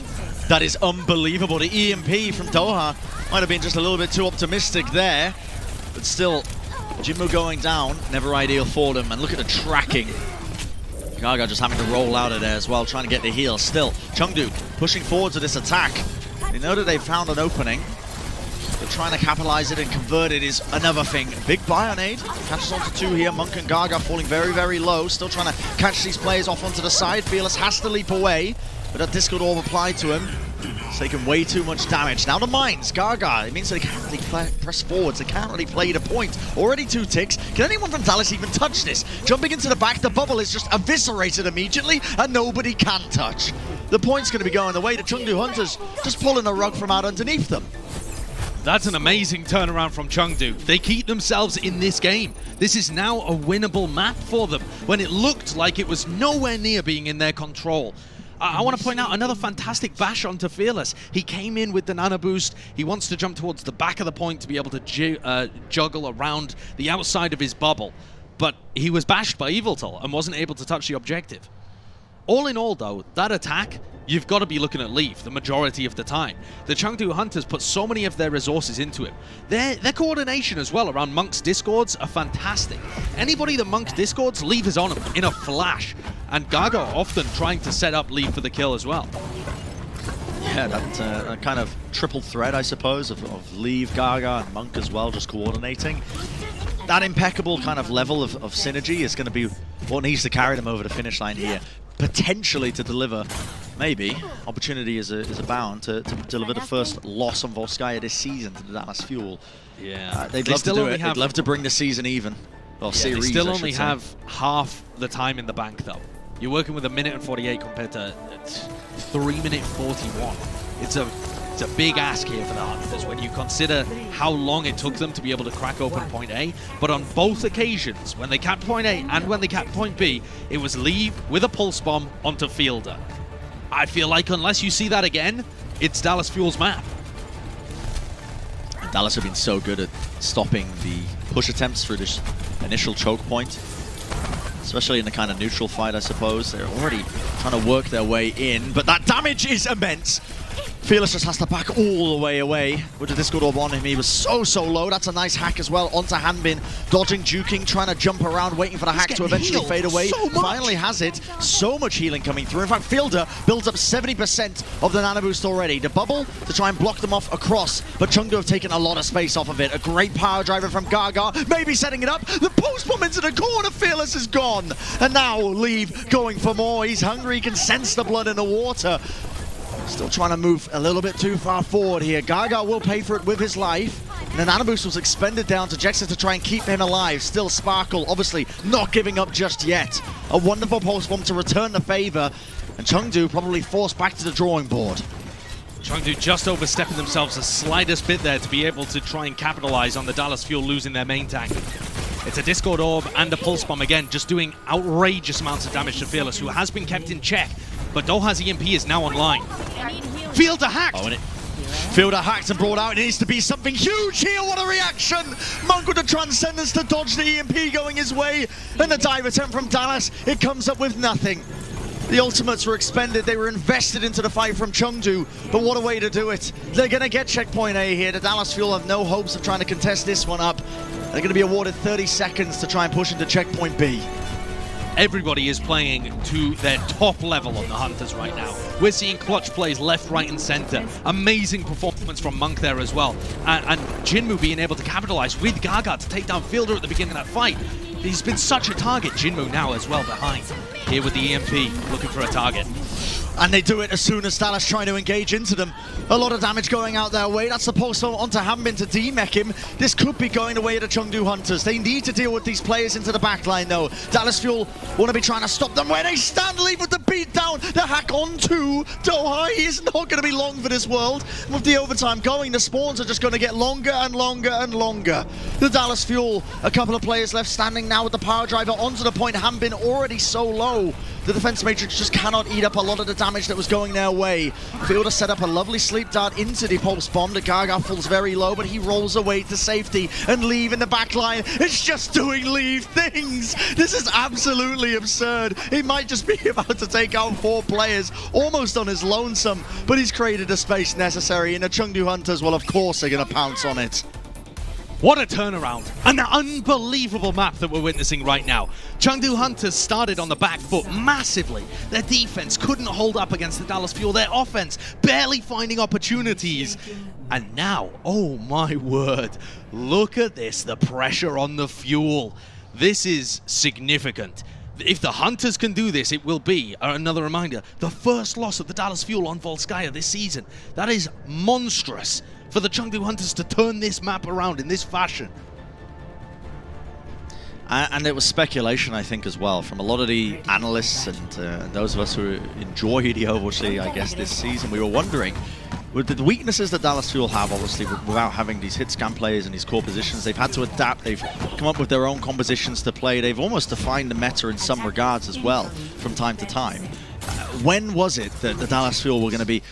That is unbelievable. The EMP from Doha might have been just a little bit too optimistic there, but still, Jinmu going down, never ideal for them, and look at the tracking. Gaga just having to roll out of there as well, trying to get the heal. Still, Chengdu pushing forward to this attack. They know that they've found an opening, but trying to capitalize it and convert it is another thing. Big buy on aid. Catches onto two here. Monk and Gaga falling very, very low. Still trying to catch these players off onto the side. Fearless has to leap away, but that Discord Orb applied to him. It's taken way too much damage. Now the mines, Gaga, it means that they can't really press forwards, they can't really play the point. Already 2 ticks. Can anyone from Dallas even touch this? Jumping into the back, the bubble is just eviscerated immediately, and nobody can touch. The point's going to be going the way the Chengdu Hunters, just pulling the rug from out underneath them.
That's an amazing turnaround from Chengdu. They keep themselves in this game. This is now a winnable map for them, when it looked like it was nowhere near being in their control. I want to point out another fantastic bash onto Fearless. He came in with the Nano Boost. He wants to jump towards the back of the point to be able to juggle around the outside of his bubble. But he was bashed by Eviltal and wasn't able to touch the objective. All in all, though, that attack, you've got to be looking at Leaf the majority of the time. The Chengdu Hunters put so many of their resources into him. Their coordination as well around Monk's discords are fantastic. Anybody that Monk's discords, Leaf is on him in a flash. And Gaga often trying to set up Leaf for the kill as well.
Yeah, that kind of triple threat, I suppose, of Leave, Gaga, and Monk as well, just coordinating. That impeccable kind of level of synergy is going to be what needs to carry them over the finish line here. Potentially to deliver, maybe, opportunity is abound to deliver the first loss on Volskaya this season to the Dallas Fuel.
Yeah,
they'd love to do it. They'd love to bring the season even. Well,
yeah, they still only have half the time in the bank, though. You're working with 1 minute and 48 compared to 3 minute 41. It's a big ask here for the Hunters when you consider how long it took them to be able to crack open point A. But on both occasions, when they capped point A and when they capped point B, it was Leave with a pulse bomb onto Fielder. I feel like unless you see that again, it's Dallas Fuel's map.
Dallas have been so good at stopping the push attempts through this initial choke point, especially in the kind of neutral fight, I suppose. They're already trying to work their way in, but that damage is immense. Fearless just has to back all the way away with the Discord Orb on him. He was so low. That's a nice hack as well onto Hanbin. Dodging, juking, trying to jump around, waiting for the hack to eventually fade away. Finally has it. So much healing coming through. In fact, Fielder builds up 70% of the nano boost already. The bubble to try and block them off across, but Chengdu have taken a lot of space off of it. A great power driver from Gaga, maybe setting it up. The post bomb into the corner. Fearless is gone. And now Leave going for more. He's hungry. He can sense the blood in the water. Still trying to move a little bit too far forward here. Gaga will pay for it with his life. And the nano boost was expended down to Jexer to try and keep him alive. Still Sparkle, obviously not giving up just yet. A wonderful post bomb to return the favor. And Chengdu probably forced back to the drawing board.
Chengdu just overstepping themselves the slightest bit there to be able to try and capitalize on the Dallas Fuel losing their main tank. It's a Discord Orb and a Pulse Bomb again, just doing outrageous amounts of damage to Fearless, who has been kept in check. But Doha's EMP is now online. Fielder hacked!
Oh, and Fielder hacked and brought out. It needs to be something huge here. What a reaction! Monk with the Transcendence to dodge the EMP going his way. And the dive attempt from Dallas, it comes up with nothing. The ultimates were expended. They were invested into the fight from Chengdu. But what a way to do it. They're going to get checkpoint A here. The Dallas Fuel have no hopes of trying to contest this one up. They're going to be awarded 30 seconds to try and push into checkpoint B.
Everybody is playing to their top level on the Hunters right now. We're seeing clutch plays left, right, and center. Amazing performance from Monk there as well. And Jinmu being able to capitalize with Gaga to take down Fielder at the beginning of that fight. He's been such a target. Jinmu now as well behind. Here with the EMP, looking for a target.
And they do it as soon as Dallas trying to engage into them. A lot of damage going out their way. That's the pulse onto Hanbin to demech him. This could be going away to Chengdu Hunters. They need to deal with these players into the backline though. Dallas Fuel want to be trying to stop them where they stand. Leave with the beat down. The hack onto Doha. He is not going to be long for this world. With the overtime going, the spawns are just going to get longer and longer and longer. The Dallas Fuel, a couple of players left standing now with the power driver onto the point. Hanbin already so low. The defense matrix just cannot eat up a lot of the damage that was going their way. Fielder set up a lovely sleep dart into the pulse bomb. The Gaga falls very low, but he rolls away to safety. And Leave in the back line, it's just doing Leave things. This is absolutely absurd. He might just be about to take out 4 players, almost on his lonesome, but he's created a space necessary, and the Chengdu Hunters, well, of course they're going to pounce on it.
What a turnaround. An unbelievable map that we're witnessing right now. Chengdu Hunters started on the back foot massively. Their defense couldn't hold up against the Dallas Fuel. Their offense barely finding opportunities. And now, oh my word, look at this, the pressure on the Fuel. This is significant. If the Hunters can do this, it will be, another reminder, the first loss of the Dallas Fuel on Volskaya this season. That is monstrous for the Chengdu Hunters to turn this map around in this fashion.
And it was speculation, I think, as well, from a lot of the analysts and those of us who enjoy the Overwatch League, I guess, this season. We were wondering, with the weaknesses that Dallas Fuel have, obviously, without having these hit scan players in these core positions, they've had to adapt. They've come up with their own compositions to play. They've almost defined the meta in some regards as well, from time to time. When was it that the Dallas Fuel were going to be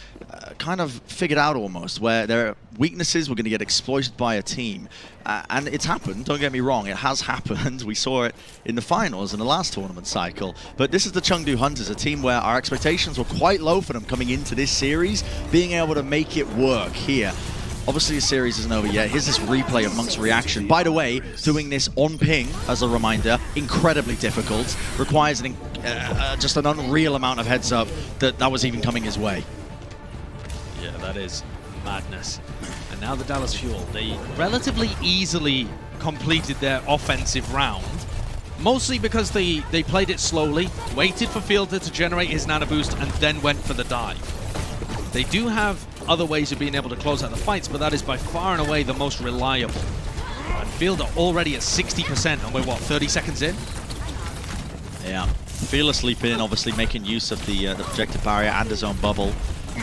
kind of figured out almost, where their weaknesses were going to get exploited by a team? And it's happened, don't get me wrong, it has happened. We saw it in the finals in the last tournament cycle. But this is the Chengdu Hunters, a team where our expectations were quite low for them coming into this series, being able to make it work here. Obviously, the series isn't over yet. Here's this replay of Monk's reaction. By the way, doing this on ping, as a reminder, incredibly difficult. Requires just an unreal amount of heads up that was even coming his way.
Yeah, that is madness. And now the Dallas Fuel, they relatively easily completed their offensive round. Mostly because they played it slowly, waited for Fielder to generate his nano boost, and then went for the dive. They do have other ways of being able to close out the fights, but that is by far and away the most reliable. And Fielder already at 60%, and we're, what, 30 seconds in?
Yeah, Fearless leap in, obviously making use of the projected barrier and his own bubble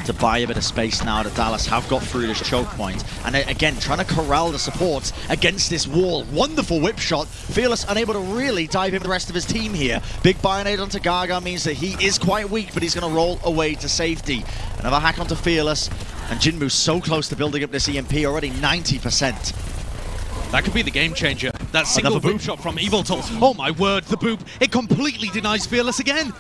to buy a bit of space now that Dallas have got through this choke point. And again, trying to corral the supports against this wall. Wonderful whip shot. Fearless unable to really dive in with the rest of his team here. Big Bionade onto Gaga means that he is quite weak, but he's going to roll away to safety. Another hack onto Fearless. And Jinmu's so close to building up this EMP, already 90%.
That could be the game changer. That single boop shot from Eviltal. Oh my word, the boop. It completely denies Fearless again.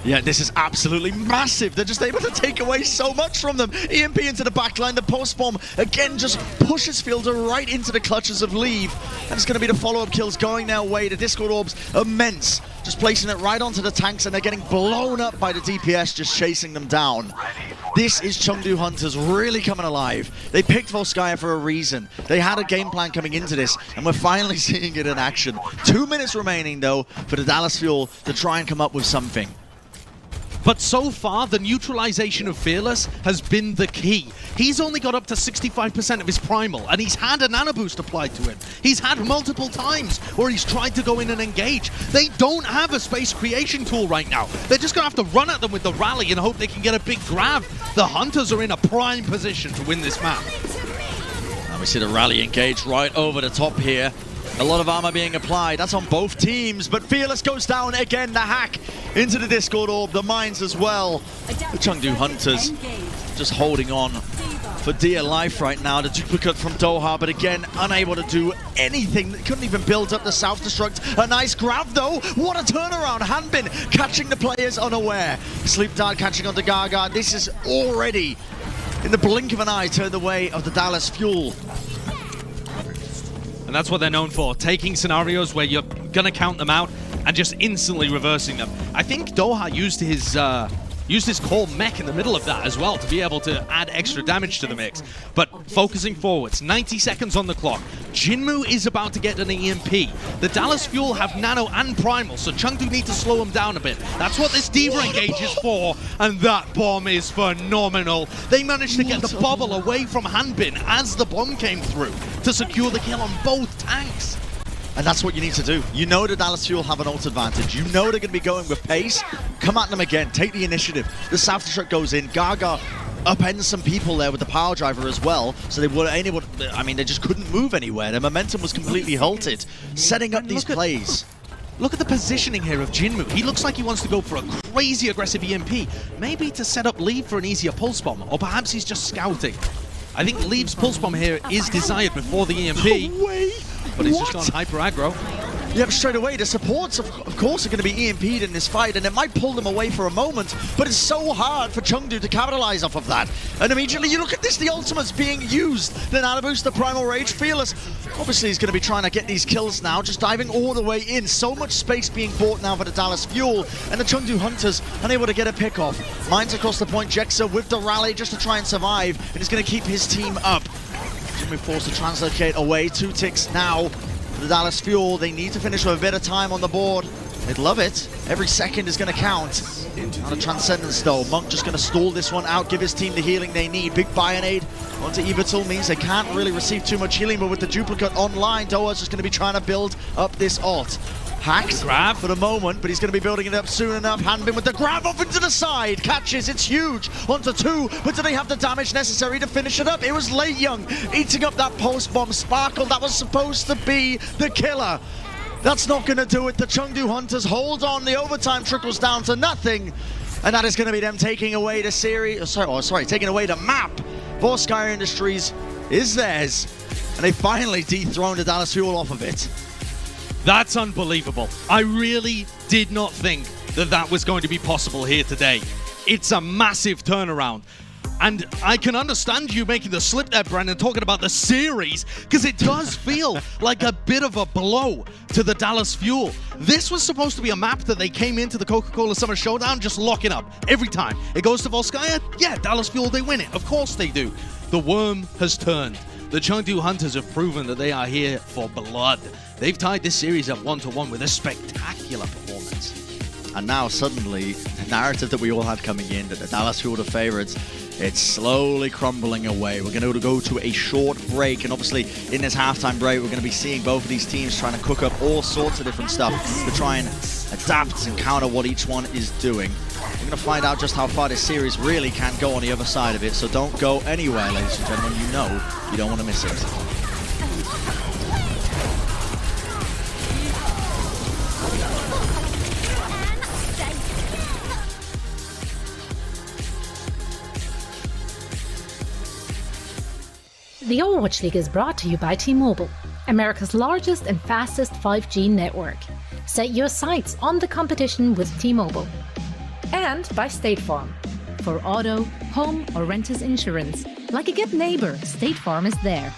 Yeah, this is absolutely massive. They're just able to take away so much from them. EMP into the backline. The post bomb again just pushes Fielder right into the clutches of Leave. And it's going to be the follow-up kills going their way. The Discord Orbs, immense. Just placing it right onto the tanks, and they're getting blown up by the DPS, just chasing them down. This is Chengdu Hunters really coming alive. They picked Volskaya for a reason. They had a game plan coming into this, and we're finally seeing it in action. 2 minutes remaining, though, for the Dallas Fuel to try and come up with something.
But so far, the neutralization of Fearless has been the key. He's only got up to 65% of his primal, and he's had a nano boost applied to him. He's had multiple times where he's tried to go in and engage. They don't have a space creation tool right now. They're just going to have to run at them with the rally and hope they can get a big grab. The Hunters are in a prime position to win this map.
And we see the rally engage right over the top here. A lot of armor being applied. That's on both teams, but Fearless goes down again. The hack into the Discord Orb, the mines as well. The Chengdu Hunters just holding on for dear life right now. The duplicate from Doha, but again, unable to do anything. They couldn't even build up the self-destruct. A nice grab, though. What a turnaround. Hanbin catching the players unaware. Sleep Dart catching onto Gaga. This is already, in the blink of an eye, turned the way of the Dallas Fuel.
And that's what they're known for, taking scenarios where you're going to count them out and just instantly reversing them. I think Doha used his core mech in the middle of that as well to be able to add extra damage to the mix. But focusing forwards, 90 seconds on the clock. Jinmu is about to get an EMP. The Dallas Fuel have nano and primal, so Chengdu need to slow them down a bit. That's what this Diva engage is for, and that bomb is phenomenal. They managed to get the bubble away from Hanbin as the bomb came through to secure the kill on both tanks.
And that's what you need to do. You know the Dallas Fuel have an ult advantage. You know they're going to be going with pace. Come at them again. Take the initiative. The self-destruct goes in. Gaga upends some people there with the power driver as well. So they weren't able to, I mean, they just couldn't move anywhere. Their momentum was completely halted. Setting up these plays.
Look at the positioning here of Jinmu. He looks like he wants to go for a crazy aggressive EMP. Maybe to set up Leave for an easier pulse bomb. Or perhaps he's just scouting. I think Leave's pulse bomb here is desired before the EMP.
No way!
But he's just gone hyper aggro.
Yeah, but straight away, the supports, of course, are going to be EMP'd in this fight, and it might pull them away for a moment, but it's so hard for Chengdu to capitalize off of that. And immediately, you look at this, the ultimate's being used. The nano boost, the primal rage, Fearless. Obviously, he's going to be trying to get these kills now, just diving all the way in. So much space being bought now for the Dallas Fuel, and the Chengdu Hunters unable to get a pick off. Mines across the point, Jexa with the rally just to try and survive, and he's going to keep his team up. Jimmy forced to translocate away, 2 ticks now. The Dallas Fuel, they need to finish with a bit of time on the board. They'd love it. Every second is going to count. Out of Transcendence though. Monk just going to stall this one out, give his team the healing they need. Big Bionade onto Evital means they can't really receive too much healing, but with the duplicate online, Doa's just going to be trying to build up this ult. Hacked grab for the moment, but he's going to be building it up soon enough. Hanbin with the grab off into the side. Catches, it's huge. Onto 2, but do they have the damage necessary to finish it up? It was Lijiang eating up that post-bomb Sparkle. That was supposed to be the killer. That's not going to do it. The Chengdu Hunters hold on. The overtime trickles down to nothing. And that is going to be them taking away the series. Taking away the map. Volskaya Industries is theirs. And they finally dethroned the Dallas Fuel off of it.
That's unbelievable. I really did not think that that was going to be possible here today. It's a massive turnaround. And I can understand you making the slip there, Brendan, talking about the series, because it does feel like a bit of a blow to the Dallas Fuel. This was supposed to be a map that they came into the Coca-Cola Summer Showdown just locking up every time. It goes to Volskaya, yeah, Dallas Fuel, they win it. Of course they do. The worm has turned. The Chengdu Hunters have proven that they are here for blood. They've tied this series up 1-1 with a spectacular performance.
And now suddenly, the narrative that we all had coming in, that the Dallas Fuel are favorites, it's slowly crumbling away. We're going to go to a short break, and obviously in this halftime break, we're going to be seeing both of these teams trying to cook up all sorts of different stuff to try and adapt and counter what each one is doing. We're going to find out just how far this series really can go on the other side of it, so don't go anywhere, ladies and gentlemen. You know you don't want to miss it.
The Overwatch League is brought to you by T-Mobile, America's largest and fastest 5G network. Set your sights on the competition with T-Mobile. And by State Farm. For auto, home, or renters insurance, like a good neighbor, State Farm is there.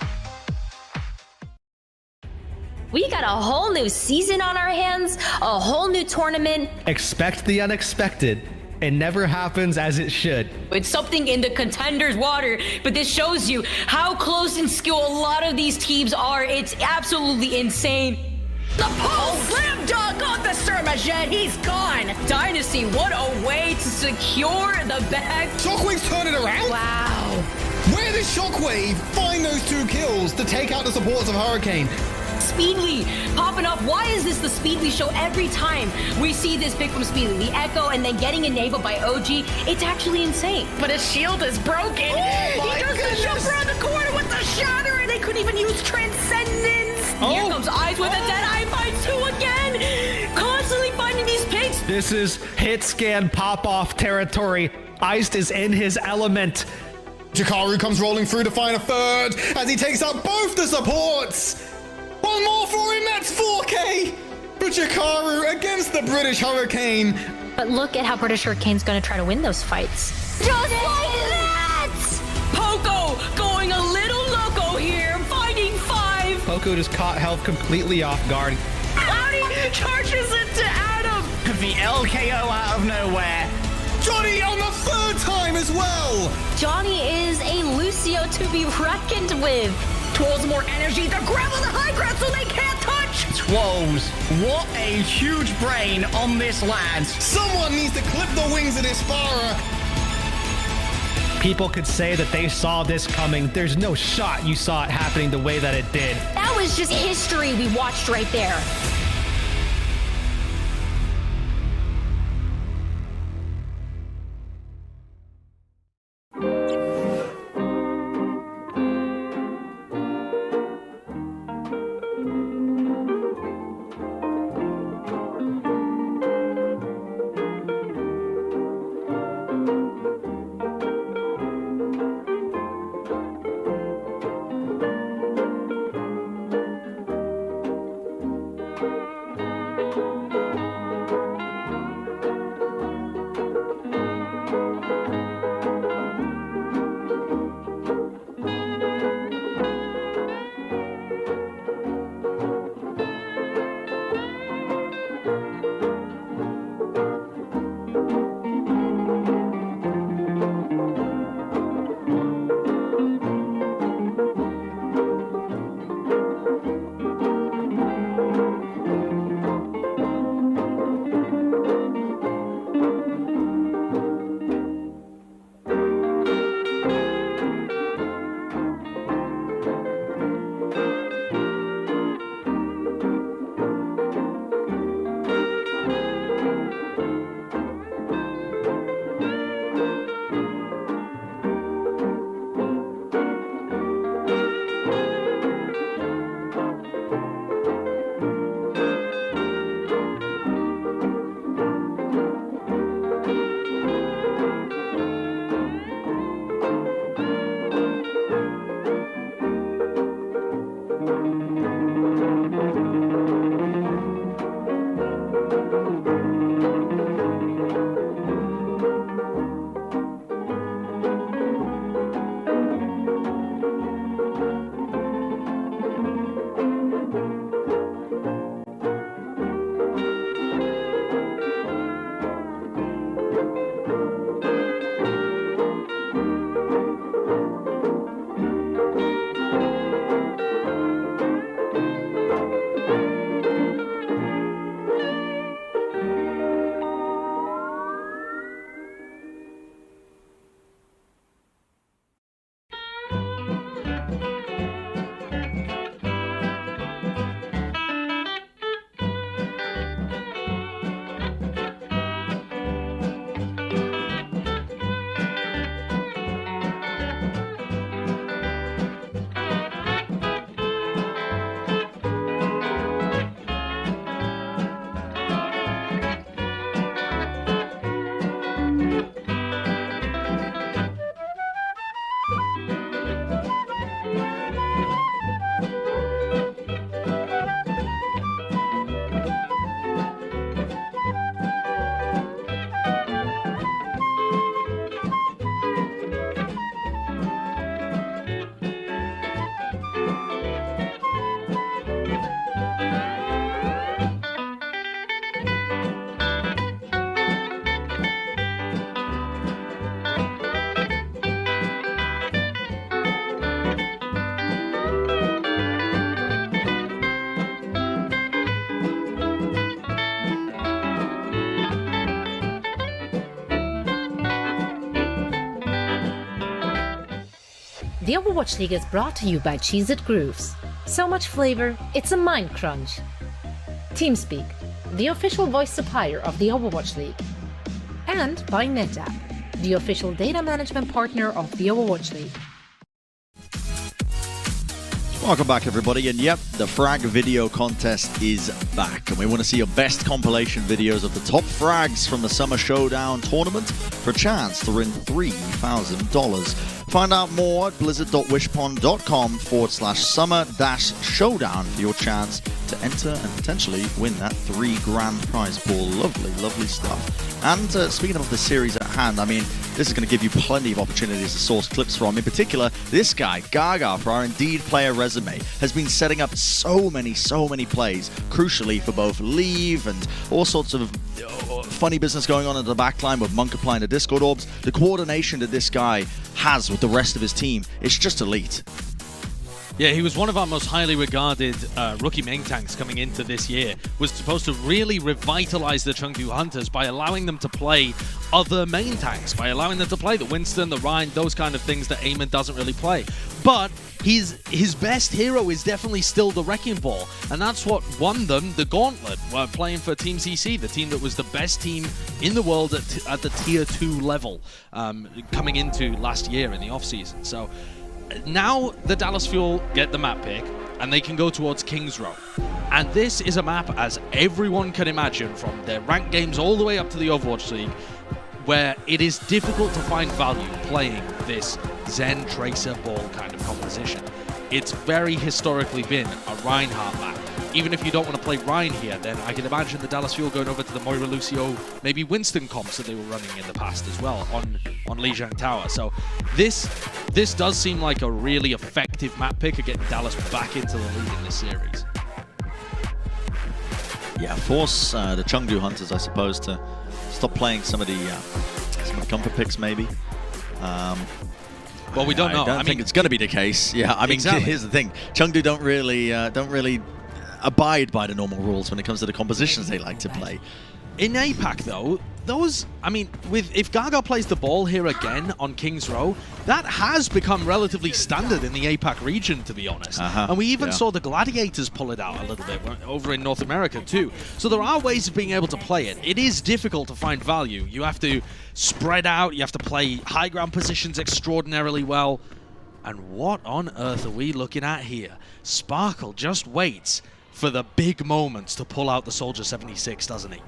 We got a whole new season on our hands, a whole new tournament.
Expect the unexpected. It never happens as it should.
It's something in the contenders' water, but this shows you how close in skill a lot of these teams are. It's absolutely insane.
The pole slam dunk on the skirmishes, he's gone.
Dynasty, what a way to secure the bag.
Shockwave's turn it around?
Wow.
Where did Shockwave find those 2 kills to take out the supports of Hurricane?
Speedly popping up. Why is this the Speedly show every time we see this pick from Speedly? The Echo and then getting enabled by OG. It's actually insane.
But his shield is broken.
Oh,
He does the jump around the corner with the shatter, and they couldn't even use Transcendence.
Here comes Eyes with a Deadeye finds 2 again. Constantly finding these picks.
This is hit scan pop off territory. Iced is in his element.
Jakaru comes rolling through to find a third as he takes out both the supports. One more for him, that's 4K for Jakaru against the British Hurricane.
But look at how British Hurricane's going to try to win those fights.
Just like that! Poco going a little loco here, finding 5.
Poco just caught health completely off guard.
Cloudy charges into Adam.
The LKO out of nowhere.
Johnny on the 3rd time as well.
Johnny is a Lucio to be reckoned with.
Twirls more energy. They're grabbing the high ground so they can't touch.
Twirls, what a huge brain on this lad.
Someone needs to clip the wings of this Spara.
People could say that they saw this coming. There's no shot you saw it happening the way that it did.
That was just history we watched right there.
The Overwatch League is brought to you by Cheez-It Grooves. So much flavor, it's a mind crunch. TeamSpeak, the official voice supplier of the Overwatch League. And by NetApp, the official data management partner of the Overwatch League.
Welcome back, everybody, and yep, the frag video contest is back, and we want to see your best compilation videos of the top frags from the Summer Showdown Tournament for a chance to win $3,000. Find out more at blizzard.wishpond.com/summer-showdown for your chance to enter and potentially win that $3,000 prize pool. Lovely, lovely stuff. And speaking of the series at hand, I mean, this is going to give you plenty of opportunities to source clips from. In particular, this guy, Gaga, for our Indeed player resume, has been setting up so many plays, crucially for both Leave and all sorts of funny business going on in the backline with Monk applying the Discord orbs. The coordination that this guy has with the rest of his team, it's just elite.
Yeah, he was one of our most highly regarded rookie main tanks coming into this year. Was supposed to really revitalize the Chengdu Hunters by allowing them to play other main tanks, by allowing them to play the Winston, the Rhine, those kind of things that Eamon doesn't really play. But his best hero is definitely still the Wrecking Ball, and that's what won them the gauntlet while playing for Team CC, the team that was the best team in the world at the Tier 2 level coming into last year in the offseason. So now the Dallas Fuel get the map pick, and they can go towards Kings Row. And this is a map, as everyone can imagine, from their ranked games all the way up to the Overwatch League, where it is difficult to find value playing this Zen Tracer Ball kind of composition. It's very historically been a Reinhardt map. Even if you don't want to play Rhine here, then I can imagine the Dallas Fuel going over to the Moira Lucio, maybe Winston comps that they were running in the past as well on Lijiang Tower. So this does seem like a really effective map pick of getting Dallas back into the lead in this series.
Yeah, force the Chengdu Hunters, I suppose, to stop playing some of the comfort picks, maybe.
Well, we don't know.
I think it's going to be the case. Yeah, I mean, exactly. Here's the thing: Chengdu don't really abide by the normal rules when it comes to the compositions they like to play.
In APAC, though, if Gaga plays the ball here again on Kings Row, that has become relatively standard in the APAC region, to be honest. And we even saw the Gladiators pull it out a little bit over in North America too. So there are ways of being able to play it. It is difficult to find value. You have to spread out, you have to play high ground positions extraordinarily well. And what on earth are we looking at here? Sparkle just waits for the big moments to pull out the Soldier 76, doesn't he?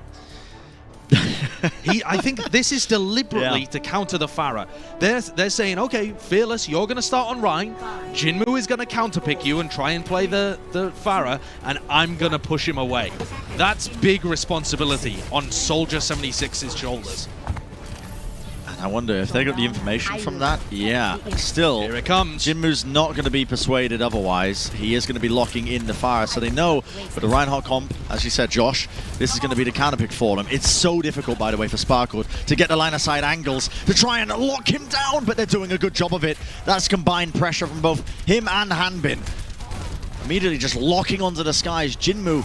I think this is deliberately to counter the Pharah. They're saying, okay, Fearless, you're going to start on Rhine. Jinmu is going to counterpick you and try and play the Pharah, and I'm going to push him away. That's big responsibility on Soldier 76's shoulders.
And I wonder if they got the information from that. Yeah, still,
here it comes.
Jinmu's not going to be persuaded otherwise. He is going to be locking in the fire, so they know with the Reinhardt comp, as you said, Josh, this is going to be the counterpick for them. It's so difficult, by the way, for Sparkle to get the line-of-sight angles to try and lock him down, but they're doing a good job of it. That's combined pressure from both him and Hanbin. Immediately just locking onto the skies. Jinmu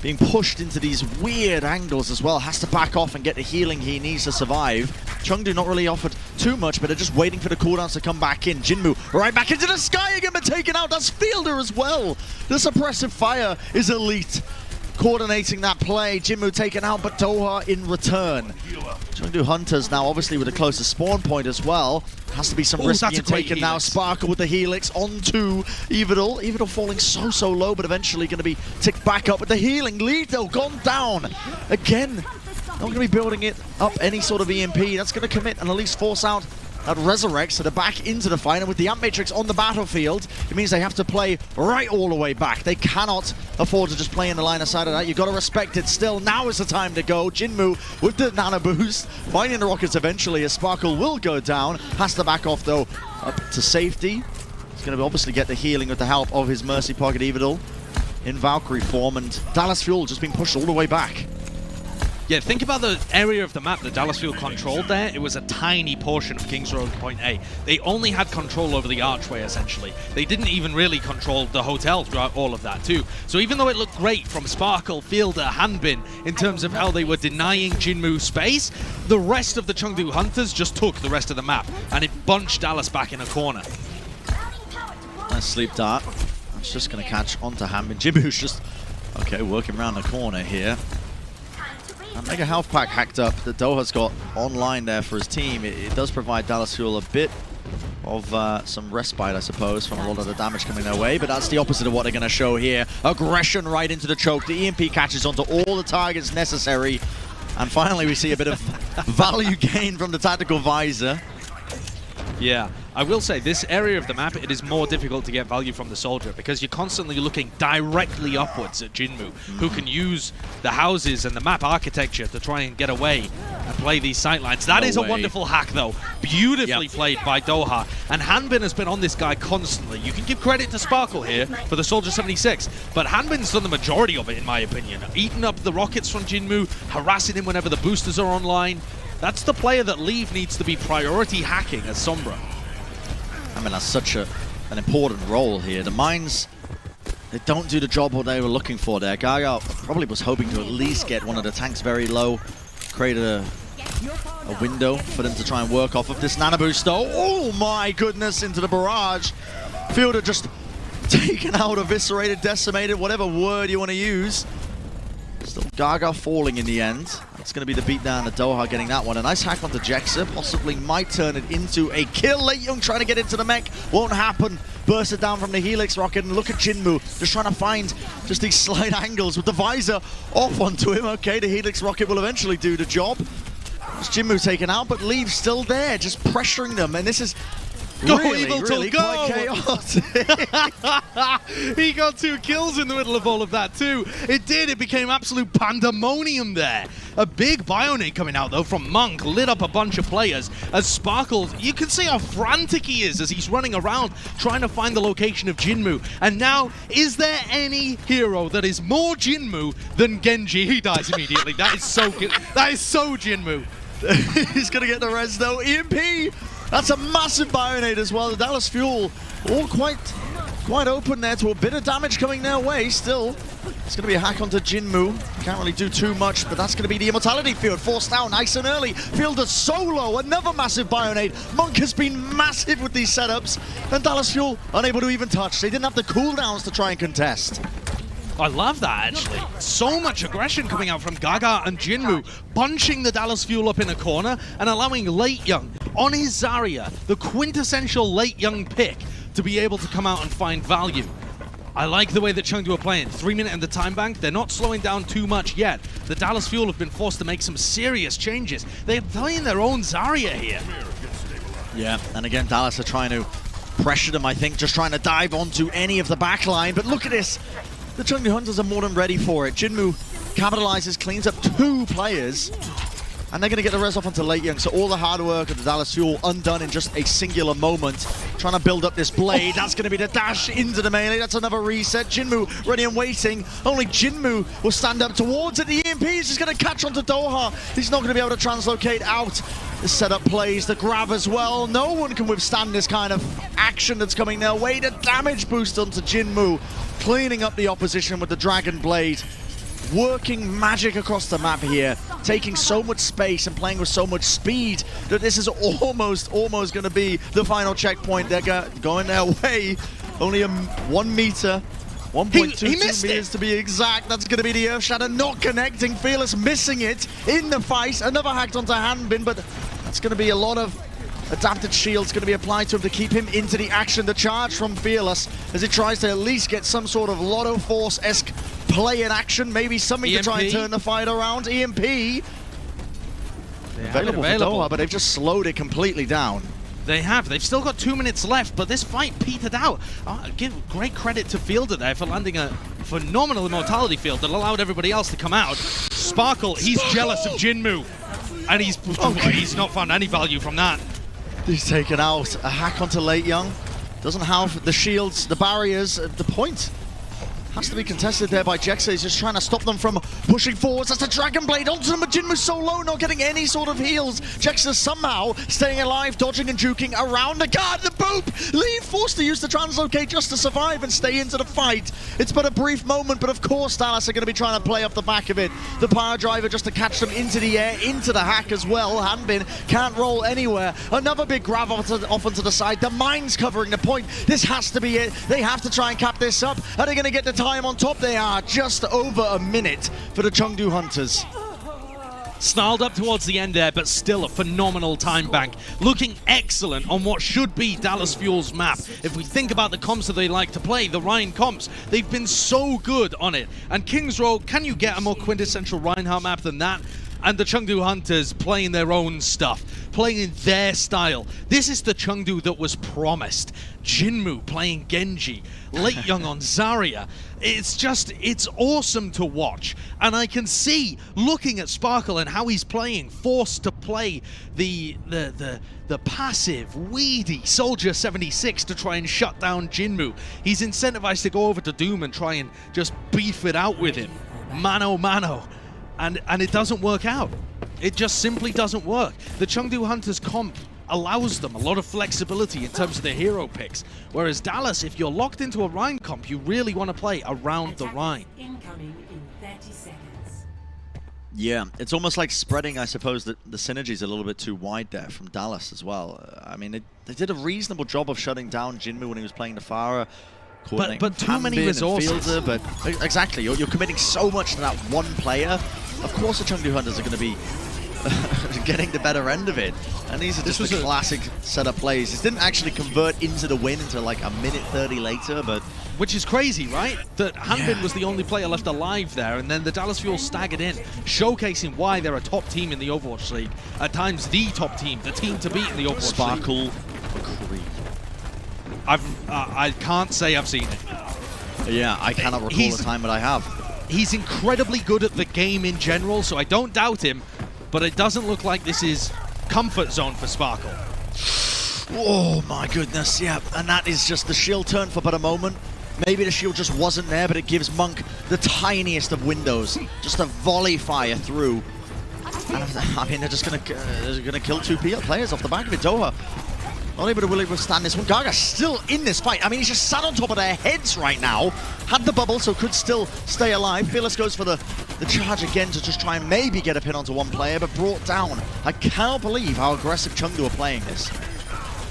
being pushed into these weird angles as well, has to back off and get the healing he needs to survive. Chengdu not really offered too much, but they're just waiting for the cooldowns to come back in. Jinmu right back into the sky again, but taken out. That's Fielder as well. The suppressive fire is elite. Coordinating that play, Jinmu taken out, but Doha in return. Chengdu Hunters now obviously with a closer spawn point as well. Has to be some risk being taken now. Sparkle with the Helix onto Evador. Evador falling so low, but eventually going to be ticked back up with the healing. Lethal gone down. Again, not going to be building it up any sort of EMP. That's going to commit and at least force out that Resurrect, so they're back into the fight. And with the Amp Matrix on the battlefield, it means they have to play right all the way back. They cannot afford to just play in the line of sight of that. You've got to respect it still. Now is the time to go. Jinmu with the nano boost, finding the rockets eventually as Sparkle will go down. Has to back off though, up to safety. He's going to obviously get the healing with the help of his Mercy Pocket Evador in Valkyrie form, and Dallas Fuel just being pushed all the way back.
Yeah, think about the area of the map that Dallas Fuel controlled there. It was a tiny portion of Kings Road Point A. They only had control over the archway, essentially. They didn't even really control the hotel throughout all of that, too. So even though it looked great from Sparkle, Fielder, Hanbin, in terms of how they were denying Jinmu space, the rest of the Chengdu Hunters just took the rest of the map, and it bunched Dallas back in a corner.
Nice sleep dart. That's just going to catch onto Hanbin. Jinmu's just, okay, working around the corner here. And Mega Health Pack hacked up that Doha's got online there for his team. It does provide Dallas Fuel a bit of some respite, I suppose, from a lot of the damage coming their way, but that's the opposite of what they're going to show here. Aggression right into the choke. The EMP catches onto all the targets necessary. And finally, we see a bit of value gain from the tactical visor.
Yeah, I will say this area of the map, it is more difficult to get value from the soldier because you're constantly looking directly upwards at Jinmu, who can use the houses and the map architecture to try and get away and play these sightlines. That is a wonderful hack, though. Beautifully played by Doha. And Hanbin has been on this guy constantly. You can give credit to Sparkle here for the Soldier 76, but Hanbin's done the majority of it, in my opinion. Eating up the rockets from Jinmu, harassing him whenever the boosters are online. That's the player that Leave needs to be priority hacking as Sombra.
I mean, that's such an important role here. The mines, they don't do the job what they were looking for there. Gaga probably was hoping to at least get one of the tanks very low, create a window for them to try and work off of this nano boost though. Oh my goodness, into the barrage. Fielder just taken out, eviscerated, decimated, whatever word you want to use. Still Gaga falling in the end. It's going to be the beatdown of Doha getting that one. A nice hack onto Jexa, possibly might turn it into a kill. Lijiang trying to get into the mech, won't happen. Bursted down from the Helix rocket, and look at Jinmu, just trying to find just these slight angles with the visor off onto him. Okay, the Helix rocket will eventually do the job. It's Jinmu taken out, but Leave's still there, just pressuring them, and this is really quite chaotic.
He got 2 kills in the middle of all of that too. It did, it became absolute pandemonium there. A big Bionate coming out though from Monk, lit up a bunch of players as Sparkle, you can see how frantic he is as he's running around trying to find the location of Jinmu. And now, is there any hero that is more Jinmu than Genji? He dies immediately. That is so good. That is so Jinmu.
He's gonna get the res though. EMP! That's a massive Bionate as well. The Dallas Fuel all quite open there to a bit of damage coming their way. Still, it's going to be a hack onto Jinmu. Can't really do too much, but that's going to be the Immortality Field. Forced out nice and early. Fielder solo, another massive Bionate. Monk has been massive with these setups, and Dallas Fuel unable to even touch. They didn't have the cooldowns to try and contest.
I love that, actually. So much aggression coming out from Gaga and Jinmu, bunching the Dallas Fuel up in a corner and allowing Lijiang on his Zarya, the quintessential Lijiang pick, to be able to come out and find value. I like the way that Chengdu are playing. 3 minute and the time bank, they're not slowing down too much yet. The Dallas Fuel have been forced to make some serious changes. They're playing their own Zarya here.
Yeah, and again, Dallas are trying to pressure them, I think, just trying to dive onto any of the backline. But look at this. The Chengdu Hunters are more than ready for it. Jinmu capitalizes, cleans up 2 players, and they're going to get the res off onto Lijiang. So all the hard work of the Dallas Fuel undone in just a singular moment. Trying to build up this blade. That's going to be the dash into the melee. That's another reset. Jinmu ready and waiting. Only Jinmu will stand up towards it. The EMP is just going to catch onto Doha. He's not going to be able to translocate out. The setup plays, the grab as well. No one can withstand this kind of action that's coming their way. The damage boost onto Jinmu, cleaning up the opposition with the Dragon Blade. Working magic across the map here, taking so much space and playing with so much speed that this is almost going to be the final checkpoint. They're going their way. Only 1 meter, 1.22 meters to be exact. That's going to be the Earth Shatter not connecting. Fearless missing it in the fight. Another hacked onto Hanbin, but that's going to be a lot of adapted shields going to be applied to him to keep him into the action. The charge from Fearless as he tries to at least get some sort of Lotto Force-esque play in action. Maybe something to try and turn the fight around. EMP available for Doha, but they've just slowed it completely down.
They have. They've still got 2 minutes left, but this fight petered out. Give great credit to Fielder there for landing a phenomenal Immortality Field that allowed everybody else to come out. Sparkle, he's jealous of Jinmu, and he's not found any value from that.
He's taken out. A hack onto Lijiang. Doesn't have the shields, the barriers, the point. Has to be contested there by Jexa. He's just trying to stop them from pushing forwards. That's a Dragon Blade onto them. Jinmu so low, not getting any sort of heals. Jexa somehow staying alive, dodging and juking around the guard. The boop! Leave forced to use the translocate just to survive and stay into the fight. It's but a brief moment, but of course Dallas are going to be trying to play off the back of it. The power driver just to catch them into the air, into the hack as well. Hanbin can't roll anywhere. Another big grab off onto the side. The mine's covering the point. This has to be it. They have to try and cap this up. Are they going to get the time on top? They are. Just over a minute for the Chengdu Hunters.
Snarled up towards the end there, but still a phenomenal time bank. Looking excellent on what should be Dallas Fuel's map. If we think about the comps that they like to play, the Ryan comps, they've been so good on it. And Kings Row, can you get a more quintessential Reinhardt map than that? And the Chengdu Hunters playing their own stuff, playing in their style. This is the Chengdu that was promised. Jinmu playing Genji, Lijiang on Zarya. It's awesome to watch. And I can see, looking at Sparkle and how he's playing, forced to play the passive, weedy Soldier 76 to try and shut down Jinmu. He's incentivized to go over to Doom and try and just beef it out with him. Mano mano. And it doesn't work out. It just simply doesn't work. The Chengdu Hunters comp allows them a lot of flexibility in terms of their hero picks. Whereas Dallas, if you're locked into a Rhine comp, you really want to play around the Rhine.
Incoming in 30 seconds.
Yeah, it's almost like spreading, I suppose, the synergies a little bit too wide there from Dallas as well. I mean, they did a reasonable job of shutting down Jinmu when he was playing the Pharah.
But too many resources.
Fielder, but exactly, you're committing so much to that one player. Of course the Chengdu Hunters are going to be getting the better end of it. And these are just the classic setup plays. This didn't actually convert into the win until like a minute 30 later, but...
Which is crazy, right? That Hanbin was the only player left alive there, and then the Dallas Fuel staggered in, showcasing why they're a top team in the Overwatch League. At times, the top team, the team to beat in the Overwatch
Sparkle
League.
McCree.
I can't say I've seen it.
Yeah, I cannot recall a time that I have.
He's incredibly good at the game in general, so I don't doubt him, but it doesn't look like this is comfort zone for Sparkle.
Oh my goodness, yeah, and that is just the shield turn for but a moment. Maybe the shield just wasn't there, but it gives Monk the tiniest of windows. Just a volley fire through. And, I mean, they're just gonna kill two players off the back of it. Doha not able to really withstand this one. Gaga's still in this fight. I mean, he's just sat on top of their heads right now. Had the bubble, so could still stay alive. Fearless goes for the charge again to just try and maybe get a pin onto one player, but brought down. I cannot believe how aggressive Chengdu are playing this.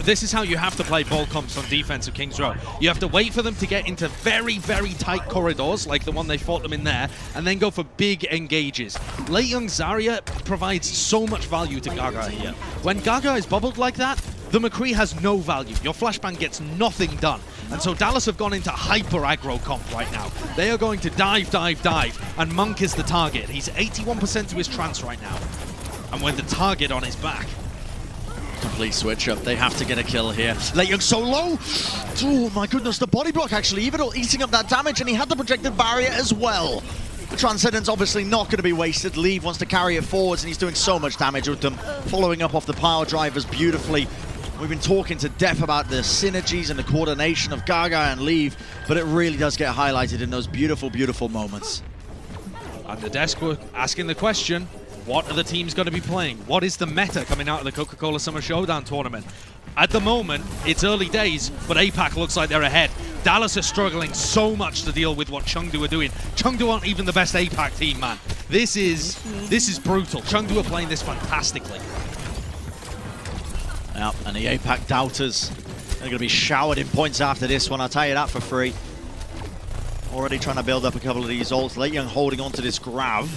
This is how you have to play ball comps on defense of Kings Row. You have to wait for them to get into very, very tight corridors, like the one they fought them in there, and then go for big engages. Lijiang Zarya provides so much value to Gaga here. When Gaga is bubbled like that, the McCree has no value. Your flashbang gets nothing done. And so Dallas have gone into hyper aggro comp right now. They are going to dive, and Monk is the target. He's 81% to his trance right now. And with the target on his back.
Complete switch up. They have to get a kill here. Lijiang so low. Oh my goodness, the body block actually, even eating up that damage, and he had the projected barrier as well. The Transcendence obviously not going to be wasted. Leave wants to carry it forwards, and he's doing so much damage with them. Following up off the power drivers beautifully. We've been talking to death about the synergies and the coordination of Gaga and Leave, but it really does get highlighted in those beautiful, beautiful moments.
And the desk were asking the question, what are the teams going to be playing? What is the meta coming out of the Coca-Cola Summer Showdown Tournament? At the moment, it's early days, but APAC looks like they're ahead. Dallas are struggling so much to deal with what Chengdu are doing. Chengdu aren't even the best APAC team, man. This is brutal. Chengdu are playing this fantastically.
Yeah, and the APAC doubters are going to be showered in points after this one, I'll tell you that for free. Already trying to build up a couple of these ults. Lijiang holding on to this grab.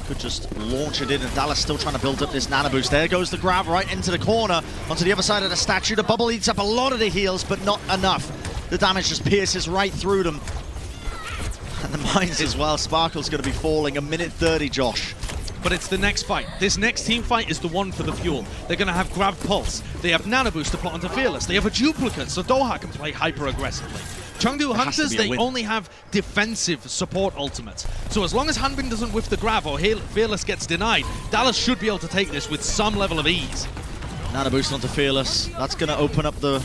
Could just launch it in, and Dallas still trying to build up this nano boost. There goes the grab right into the corner, onto the other side of the statue. The bubble eats up a lot of the heals, but not enough. The damage just pierces right through them. And the mines as well. Sparkle's going to be falling. A minute 30, Josh.
But it's the next fight. This next team fight is the one for the fuel. They're going to have Grab Pulse. They have Nano Boost to put onto Fearless. They have a duplicate, so Doha can play hyper-aggressively. Chengdu Hunters, they only have defensive support ultimates. So as long as Hanbin doesn't whiff the grab or Fearless gets denied, Dallas should be able to take this with some level of ease.
Nano boost onto Fearless. That's going to open up the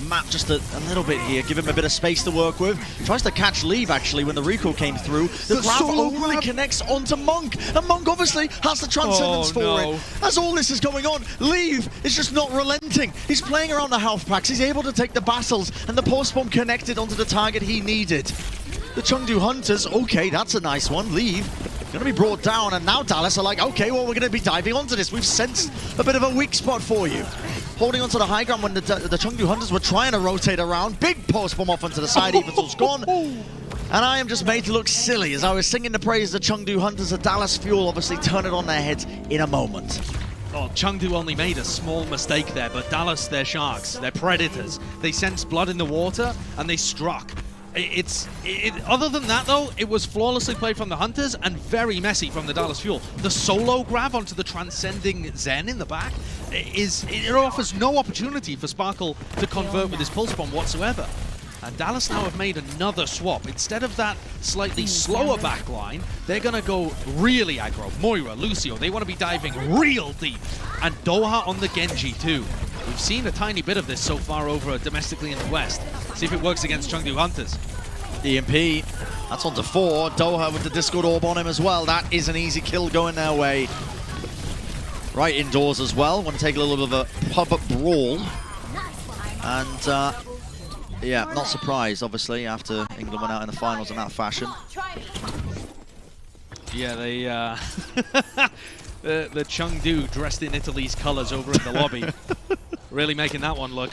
map just a little bit here, give him a bit of space to work with. Tries to catch Leave, actually, when the recall came through. The grab only connects onto Monk, and Monk obviously has the transcendence for it. As all this is going on, Leave is just not relenting. He's playing around the health packs. He's able to take the battles, and the pulse bomb connected onto the target he needed. The Chengdu Hunters, okay, that's a nice one. Leave. Going to be brought down, and now Dallas are like, okay, well, we're going to be diving onto this. We've sensed a bit of a weak spot for you. Holding onto the high ground when the Chengdu Hunters were trying to rotate around. Big post bomb off onto the side, Eventual's gone. And I am just made to look silly as I was singing the praise of the Chengdu Hunters. The Dallas Fuel obviously turn it on their heads in a moment.
Oh, Chengdu only made a small mistake there, but Dallas, they're sharks, they're predators. They sensed blood in the water, and they struck. Other than that, though, it was flawlessly played from the Hunters and very messy from the Dallas Fuel. The solo grab onto the transcending Zen in the back, it offers no opportunity for Sparkle to convert with his pulse bomb whatsoever. And Dallas now have made another swap. Instead of that slightly slower backline, they're going to go really aggro. Moira, Lucio, they want to be diving real deep. And Doha on the Genji, too. We've seen a tiny bit of this so far over domestically in the West. See if it works against Chengdu Hunters.
EMP, that's onto 4. Doha with the Discord Orb on him as well. That is an easy kill going their way. Right indoors as well. Want to take a little bit of a pub brawl. And yeah, not surprised, obviously, after England went out in the finals in that fashion.
Yeah, they the Chengdu dressed in Italy's colors over in the lobby. Really making that one look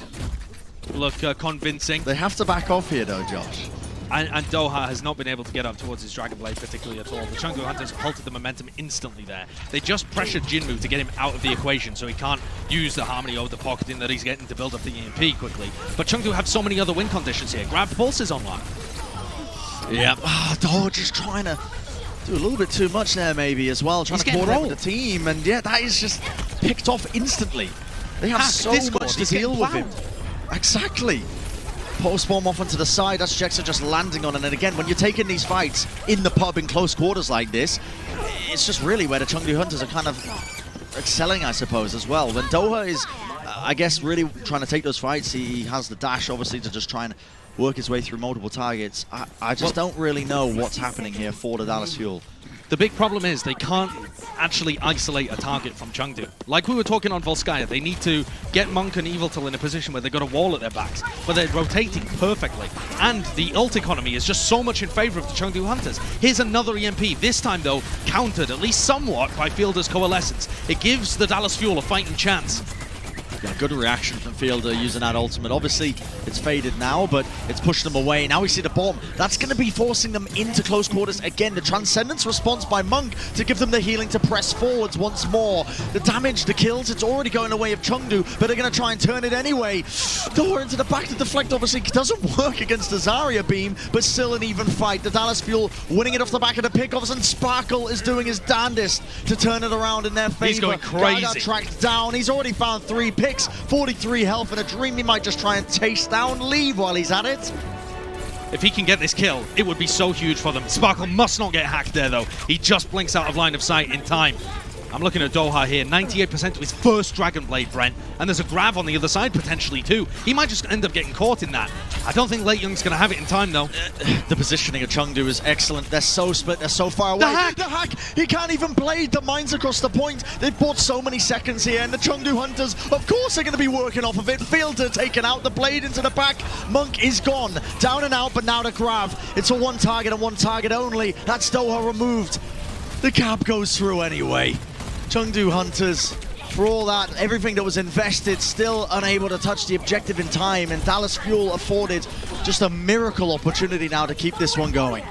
convincing.
They have to back off here, though, Josh.
And Doha has not been able to get up towards his Dragon Blade particularly at all. The Chengdu Hunters halted the momentum instantly there. They just pressured Jinmu to get him out of the equation so he can't use the Harmony over the pocketing that he's getting to build up the EMP quickly. But Chengdu have so many other win conditions here. Grab Pulse is online.
Yeah, Doha just trying to do a little bit too much there maybe as well. Trying to coordinate with the team, and yeah, that is just picked off instantly. They have so much to deal with him. Exactly. Post bomb off onto the side, that's Jexa just landing on it. And again, when you're taking these fights in the pub in close quarters like this, it's just really where the Chengdu Hunters are kind of excelling, I suppose, as well. When Doha is, I guess, really trying to take those fights, he has the dash, obviously, to just try and work his way through multiple targets. I just don't really know what's happening here for the Dallas Fuel.
The big problem is they can't actually isolate a target from Chengdu. Like we were talking on Volskaya, they need to get Monk and Eviltal in a position where they've got a wall at their backs, but they're rotating perfectly. And the ult economy is just so much in favor of the Chengdu Hunters. Here's another EMP, this time though, countered at least somewhat by Fielder's Coalescence. It gives the Dallas Fuel a fighting chance.
Yeah, good reaction from Fielder using that ultimate. Obviously, it's faded now, but it's pushed them away. Now we see the bomb. That's going to be forcing them into close quarters again. The Transcendence response by Monk to give them the healing to press forwards once more. The damage, the kills, it's already going the way of Chengdu, but they're going to try and turn it anyway. Door into the back to deflect, obviously, doesn't work against the Zarya beam, but still an even fight. The Dallas Fuel winning it off the back of the pickoffs, and Sparkle is doing his damnedest to turn it around in their favor.
He's going crazy.
Gaga tracked down. He's already found 3 picks. 43 health and a dream he might just try and chase down Leave while he's at it.
If he can get this kill, it would be so huge for them. Sparkle must not get hacked there though. He just blinks out of line of sight in time. I'm looking at Doha here, 98% to his first Dragon Blade, Brent. And there's a grab on the other side potentially too. He might just end up getting caught in that. I don't think Late Young's going to have it in time though.
The positioning of Chengdu is excellent. They're so split, they're so far away. The hack! He can't even blade the mines across the point. They've bought so many seconds here, and the Chengdu Hunters, of course, are going to be working off of it. Fielder taken out, the blade into the back. Monk is gone. Down and out, but now to grab. It's a one target and one target only. That's Doha removed. The cap goes through anyway. Chengdu Hunters, for all that, everything that was invested, still unable to touch the objective in time, and Dallas Fuel afforded just a miracle opportunity now to keep this one going.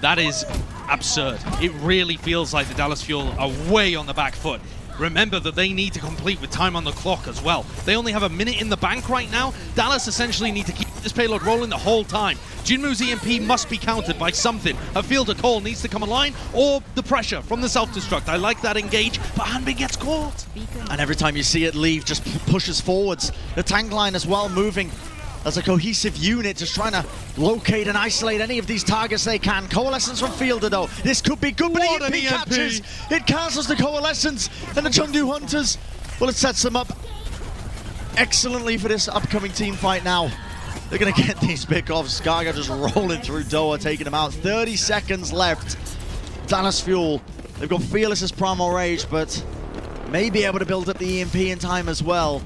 That is absurd. It really feels like the Dallas Fuel are way on the back foot. Remember that they need to complete with time on the clock as well. They only have a minute in the bank right now. Dallas essentially need to keep this payload rolling the whole time. Jinmu's EMP must be countered by something. A Fielder call needs to come online, or the pressure from the self-destruct. I like that engage, but Hanbin gets caught.
And every time you see it leave, just pushes forwards. The tank line as well moving as a cohesive unit, just trying to locate and isolate any of these targets they can. Coalescence from Fielder, though. This could be good, but
What an
EMP
EMP.
catches. It cancels the Coalescence, and the Chengdu Hunters, well, it sets them up excellently for this upcoming team fight now. They're going to get these pick-offs. Gaga just rolling through Doha, taking them out. 30 seconds left. Dallas Fuel, they've got Fearless's Primal Rage, but may be able to build up the EMP in time as well.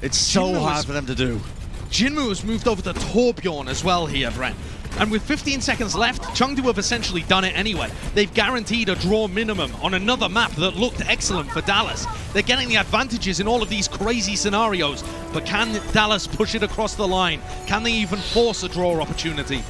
It's so hard for them to do.
Jinmu has moved over to Torbjorn as well here, Brent. And with 15 seconds left, Chengdu have essentially done it anyway. They've guaranteed a draw minimum on another map that looked excellent for Dallas. They're getting the advantages in all of these crazy scenarios, but can Dallas push it across the line? Can they even force a draw opportunity?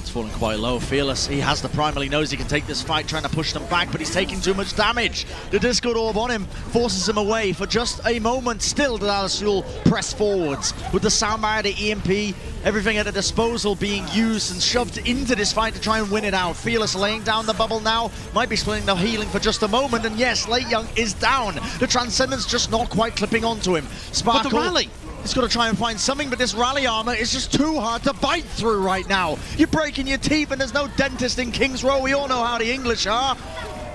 It's falling quite low. Fearless, he has the primal, he knows he can take this fight, trying to push them back, but he's taking too much damage. The Discord Orb on him forces him away for just a moment. Still, the Dallas Fuel press forwards with the sound barrier, the EMP, everything at their disposal being used and shoved into this fight to try and win it out. Fearless laying down the bubble now, might be splitting the healing for just a moment, and yes, Lijiang is down. The Transcendence just not quite clipping onto him. Sparkle,
but the rally!
He's got to try and find something, but this rally armor is just too hard to bite through right now. You're breaking your teeth, and there's no dentist in King's Row. We all know how the English are.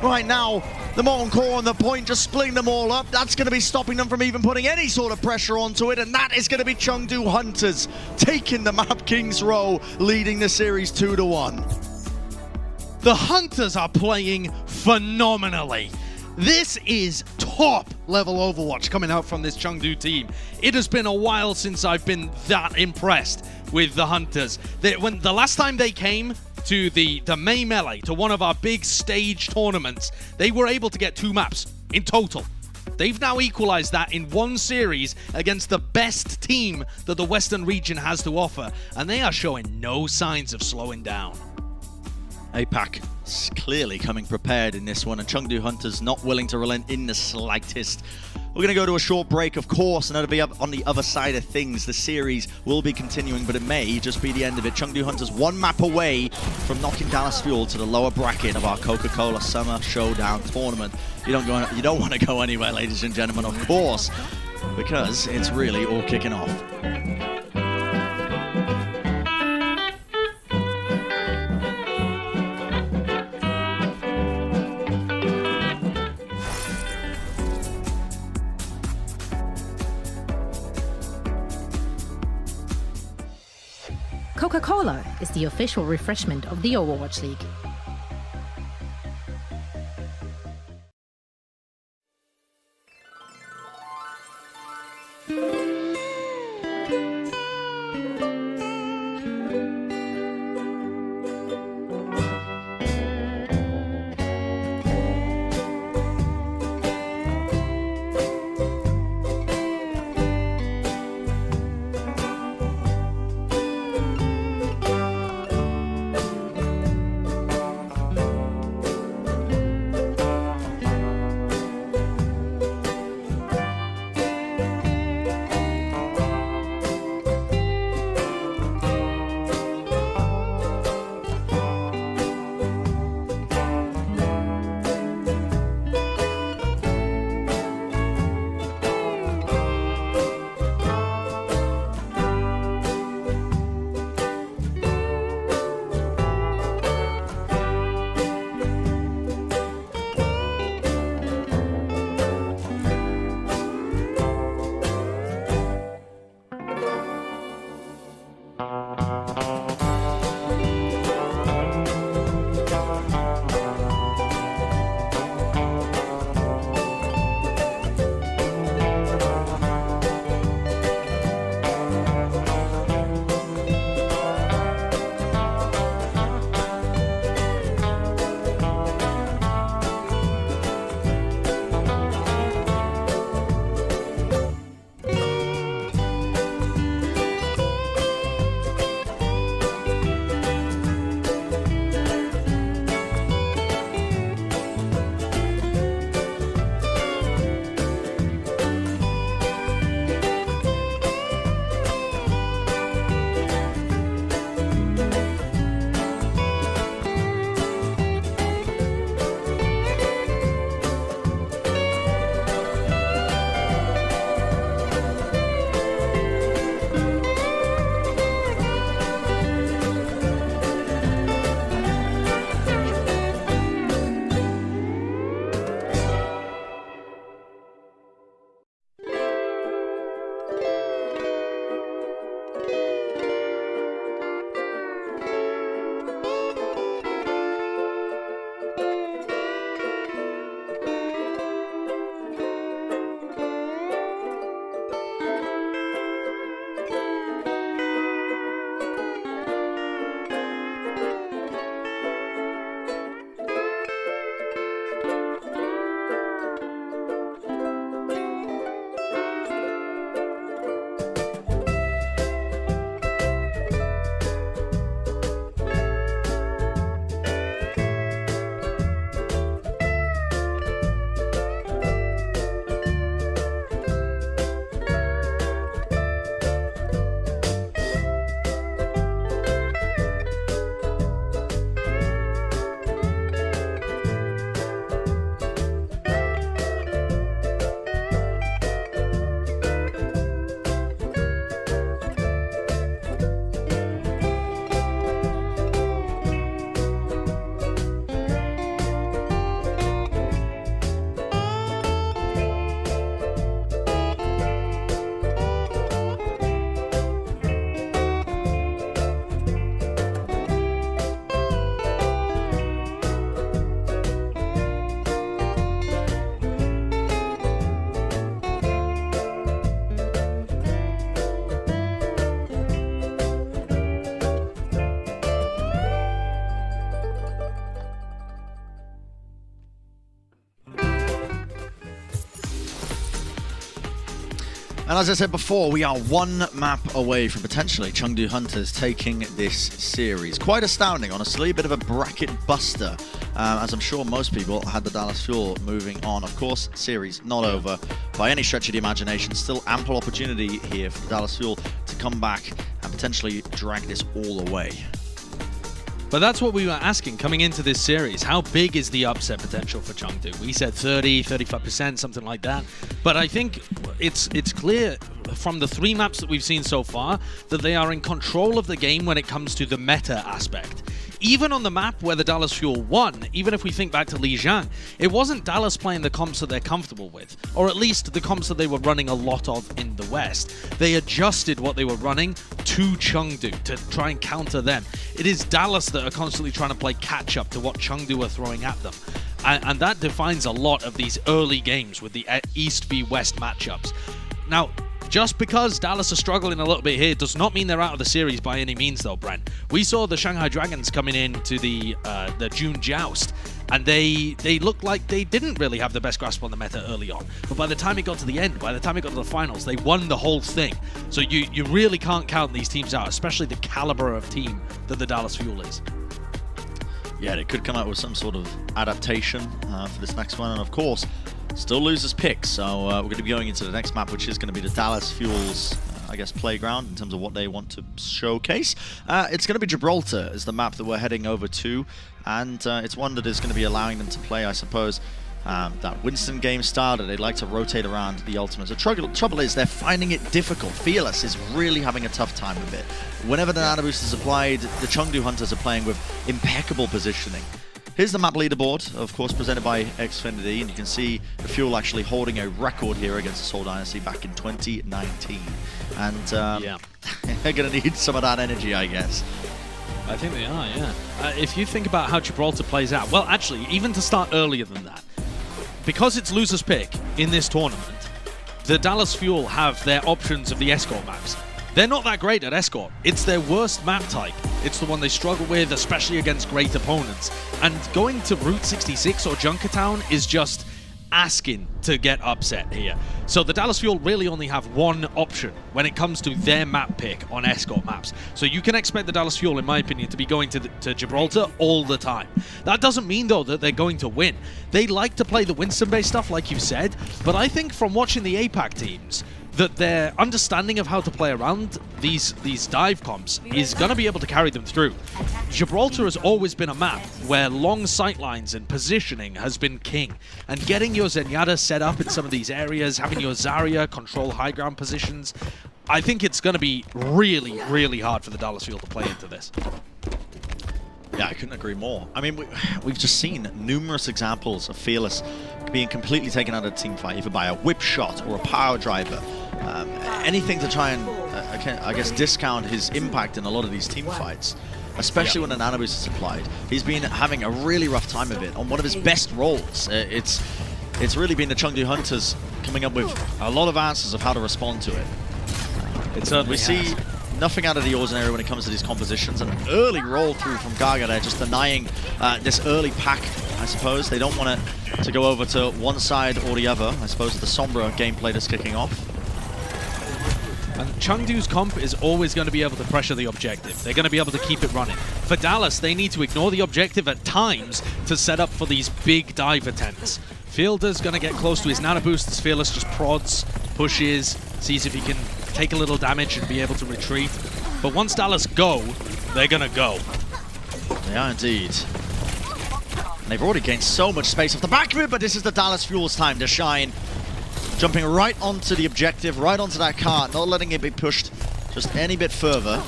Right now, the Molten Core on the point, just splitting them all up. That's going to be stopping them from even putting any sort of pressure onto it, and that is going to be Chengdu Hunters taking the map. King's Row leading the series 2-1.
The Hunters are playing phenomenally. This is top-level Overwatch coming out from this Chengdu team. It has been a while since I've been that impressed with the Hunters. When the last time they came to the May Melee, to one of our big stage tournaments, they were able to get 2 maps in total. They've now equalized that in one series against the best team that the Western region has to offer, and they are showing no signs of slowing down.
APAC is clearly coming prepared in this one, and Chengdu Hunters not willing to relent in the slightest. We're going to go to a short break, of course, and that'll be up on the other side of things. The series will be continuing, but it may just be the end of it. Chengdu Hunters 1 map away from knocking Dallas Fuel to the lower bracket of our Coca-Cola Summer Showdown Tournament. You don't want to go anywhere, ladies and gentlemen, of course, because it's really all kicking off.
Coca-Cola is the official refreshment of the Overwatch League.
And as I said before, we are one map away from potentially Chengdu Hunters taking this series. Quite astounding, honestly. A bit of a bracket buster, as I'm sure most people had the Dallas Fuel moving on. Of course, series not over by any stretch of the imagination. Still ample opportunity here for the Dallas Fuel to come back and potentially drag this all away.
But that's what we were asking coming into this series. How big is the upset potential for Chengdu? We said 30, 35%, something like that. But I think it's clear from the 3 maps that we've seen so far that they are in control of the game when it comes to the meta aspect. Even on the map where the Dallas Fuel won, even if we think back to Lijiang, it wasn't Dallas playing the comps that they're comfortable with, or at least the comps that they were running a lot of in the West. They adjusted what they were running to Chengdu to try and counter them. It is Dallas that are constantly trying to play catch up to what Chengdu are throwing at them. And that defines a lot of these early games with the East v West matchups. Now, just because Dallas are struggling a little bit here does not mean they're out of the series by any means, though, Brent. We saw the Shanghai Dragons coming into the June Joust, and they looked like they didn't really have the best grasp on the meta early on. But by the time it got to the end, by the time it got to the finals, they won the whole thing. So you really can't count these teams out, especially the caliber of team that the Dallas Fuel is.
Yeah, they could come out with some sort of adaptation for this next one, and of course, still losers pick, so we're going to be going into the next map, which is going to be the Dallas Fuel's, I guess, playground in terms of what they want to showcase. It's going to be Gibraltar is the map that we're heading over to, and it's one that is going to be allowing them to play, I suppose, that Winston game style that they like to rotate around the ultimates. The trouble is they're finding it difficult. Fearless is really having a tough time with it. Whenever the nano boost is applied, the Chengdu Hunters are playing with impeccable positioning. Here's the map leaderboard, of course, presented by Xfinity, and you can see the Fuel actually holding a record here against the Seoul Dynasty back in 2019. And they're going to need some of that energy, I guess.
I think they are, yeah. If you think about how Gibraltar plays out, well, actually, even to start earlier than that, because it's loser's pick in this tournament, the Dallas Fuel have their options of the escort maps. They're not that great at escort. It's their worst map type. It's the one they struggle with, especially against great opponents. And going to Route 66 or Junkertown is just asking to get upset here. So the Dallas Fuel really only have one option when it comes to their map pick on escort maps. So you can expect the Dallas Fuel, in my opinion, to be going to Gibraltar all the time. That doesn't mean, though, that they're going to win. They like to play the Winston-based stuff, like you said, but I think from watching the APAC teams, that their understanding of how to play around these dive comps is going to be able to carry them through. Gibraltar has always been a map where long sightlines and positioning has been king. And getting your Zenyatta set up in some of these areas, having your Zarya control high ground positions, I think it's going to be really, really hard for the Dallas Fuel to play into this.
Yeah, I couldn't agree more. I mean, we've just seen numerous examples of Fearless being completely taken out of the team fight, either by a whip shot or a power driver. Anything to try and, I guess, discount his impact in a lot of these team fights, especially when an nano boost is applied. He's been having a really rough time of it on one of his best roles. It's really been the Chengdu Hunters coming up with a lot of answers of how to respond to it. We see nothing out of the ordinary when it comes to these compositions, and an early roll through from Gaga there, just denying this early pack, I suppose. They don't want it to go over to one side or the other. I suppose the Sombra gameplay that's kicking off.
And Chengdu's comp is always going to be able to pressure the objective. They're going to be able to keep it running. For Dallas, they need to ignore the objective at times to set up for these big dive attempts. Fielder's going to get close to his nano boost as Fearless just prods, pushes, sees if he can take a little damage and be able to retreat. But once Dallas go, they're going to go.
They are indeed. And they've already gained so much space off the back of it, but this is the Dallas Fuel's time to shine. Jumping right onto the objective, right onto that cart, not letting it be pushed just any bit further.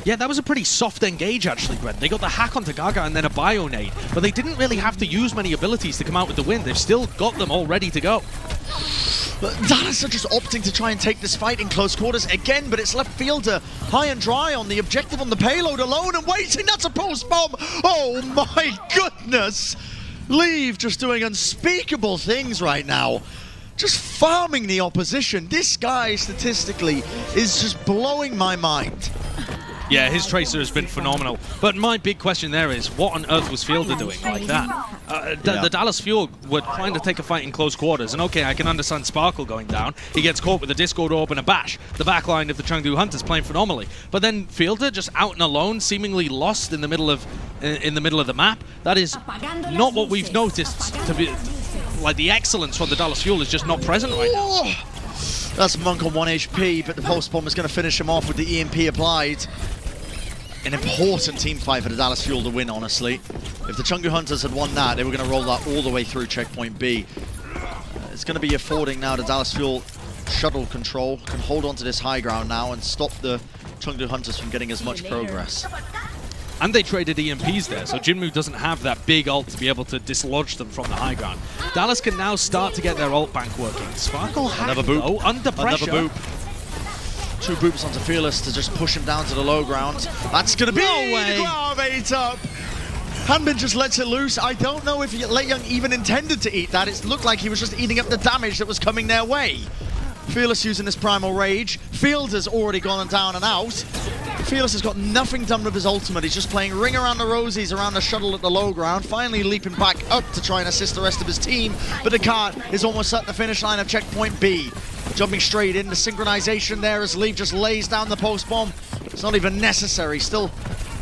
Yeah, that was a pretty soft engage, actually, Brent. They got the hack onto Gaga and then a bio nade, but they didn't really have to use many abilities to come out with the win. They've still got them all ready to go.
But Dallas are just opting to try and take this fight in close quarters again, but it's left Fielder high and dry on the objective, on the payload, alone and waiting. That's a post bomb. Oh my goodness. Leave just doing unspeakable things right now. Just farming the opposition. This guy, statistically, is just blowing my mind.
Yeah, his Tracer has been phenomenal. But my big question there is, what on earth was Fielder doing like that? The Dallas Fuel were trying to take a fight in close quarters, and okay, I can understand Sparkle going down. He gets caught with a Discord Orb and a Bash. The backline of the Chengdu Hunters playing phenomenally. But then Fielder just out and alone, seemingly lost in the middle of the map. That is not what we've noticed to be. Like, the excellence from the Dallas Fuel is just not present right now.
That's Monk on 1 HP, but the Pulse Bomb is going to finish him off with the EMP applied. An important team fight for the Dallas Fuel to win, honestly. If the Chengdu Hunters had won that, they were going to roll that all the way through checkpoint B. It's going to be affording now the Dallas Fuel shuttle control, can hold on to this high ground now and stop the Chengdu Hunters from getting as much progress.
And they traded EMPs there, so Jinmu doesn't have that big ult to be able to dislodge them from the high ground. Dallas can now start to get their ult bank working. Sparkle
another boop.
Though, under pressure.
Another boop. 2 boops onto Fearless to just push him down to the low ground. That's going to be the grab 8 up. Hanbin just lets it loose. I don't know if Lijiang even intended to eat that. It looked like he was just eating up the damage that was coming their way. Fearless using this Primal Rage. Fielder's already gone down and out. Fearless has got nothing done with his ultimate. He's just playing ring around the rosies around the shuttle at the low ground, finally leaping back up to try and assist the rest of his team. But the cart is almost at the finish line of checkpoint B. Jumping straight in, the synchronization there as Leaf just lays down the post bomb. It's not even necessary. Still,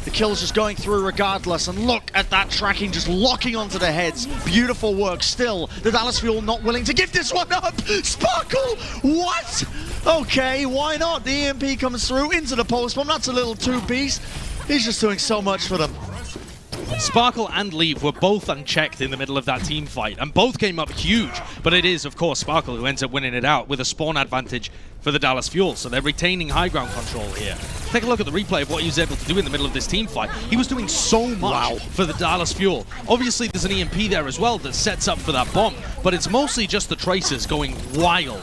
the kill's just going through regardless. And look at that tracking just locking onto the heads. Beautiful work. Still, the Dallas Fuel not willing to give this one up. Sparkle! What? Okay, why not? The EMP comes through into the post bomb. That's a little 2-piece. He's just doing so much for them.
Sparkle and Leave were both unchecked in the middle of that team fight, and both came up huge. But it is, of course, Sparkle who ends up winning it out with a spawn advantage for the Dallas Fuel, so they're retaining high ground control here. Take a look at the replay of what he was able to do in the middle of this team fight. He was doing so much for the Dallas Fuel. Obviously, there's an EMP there as well that sets up for that bomb, but it's mostly just the Tracers going wild.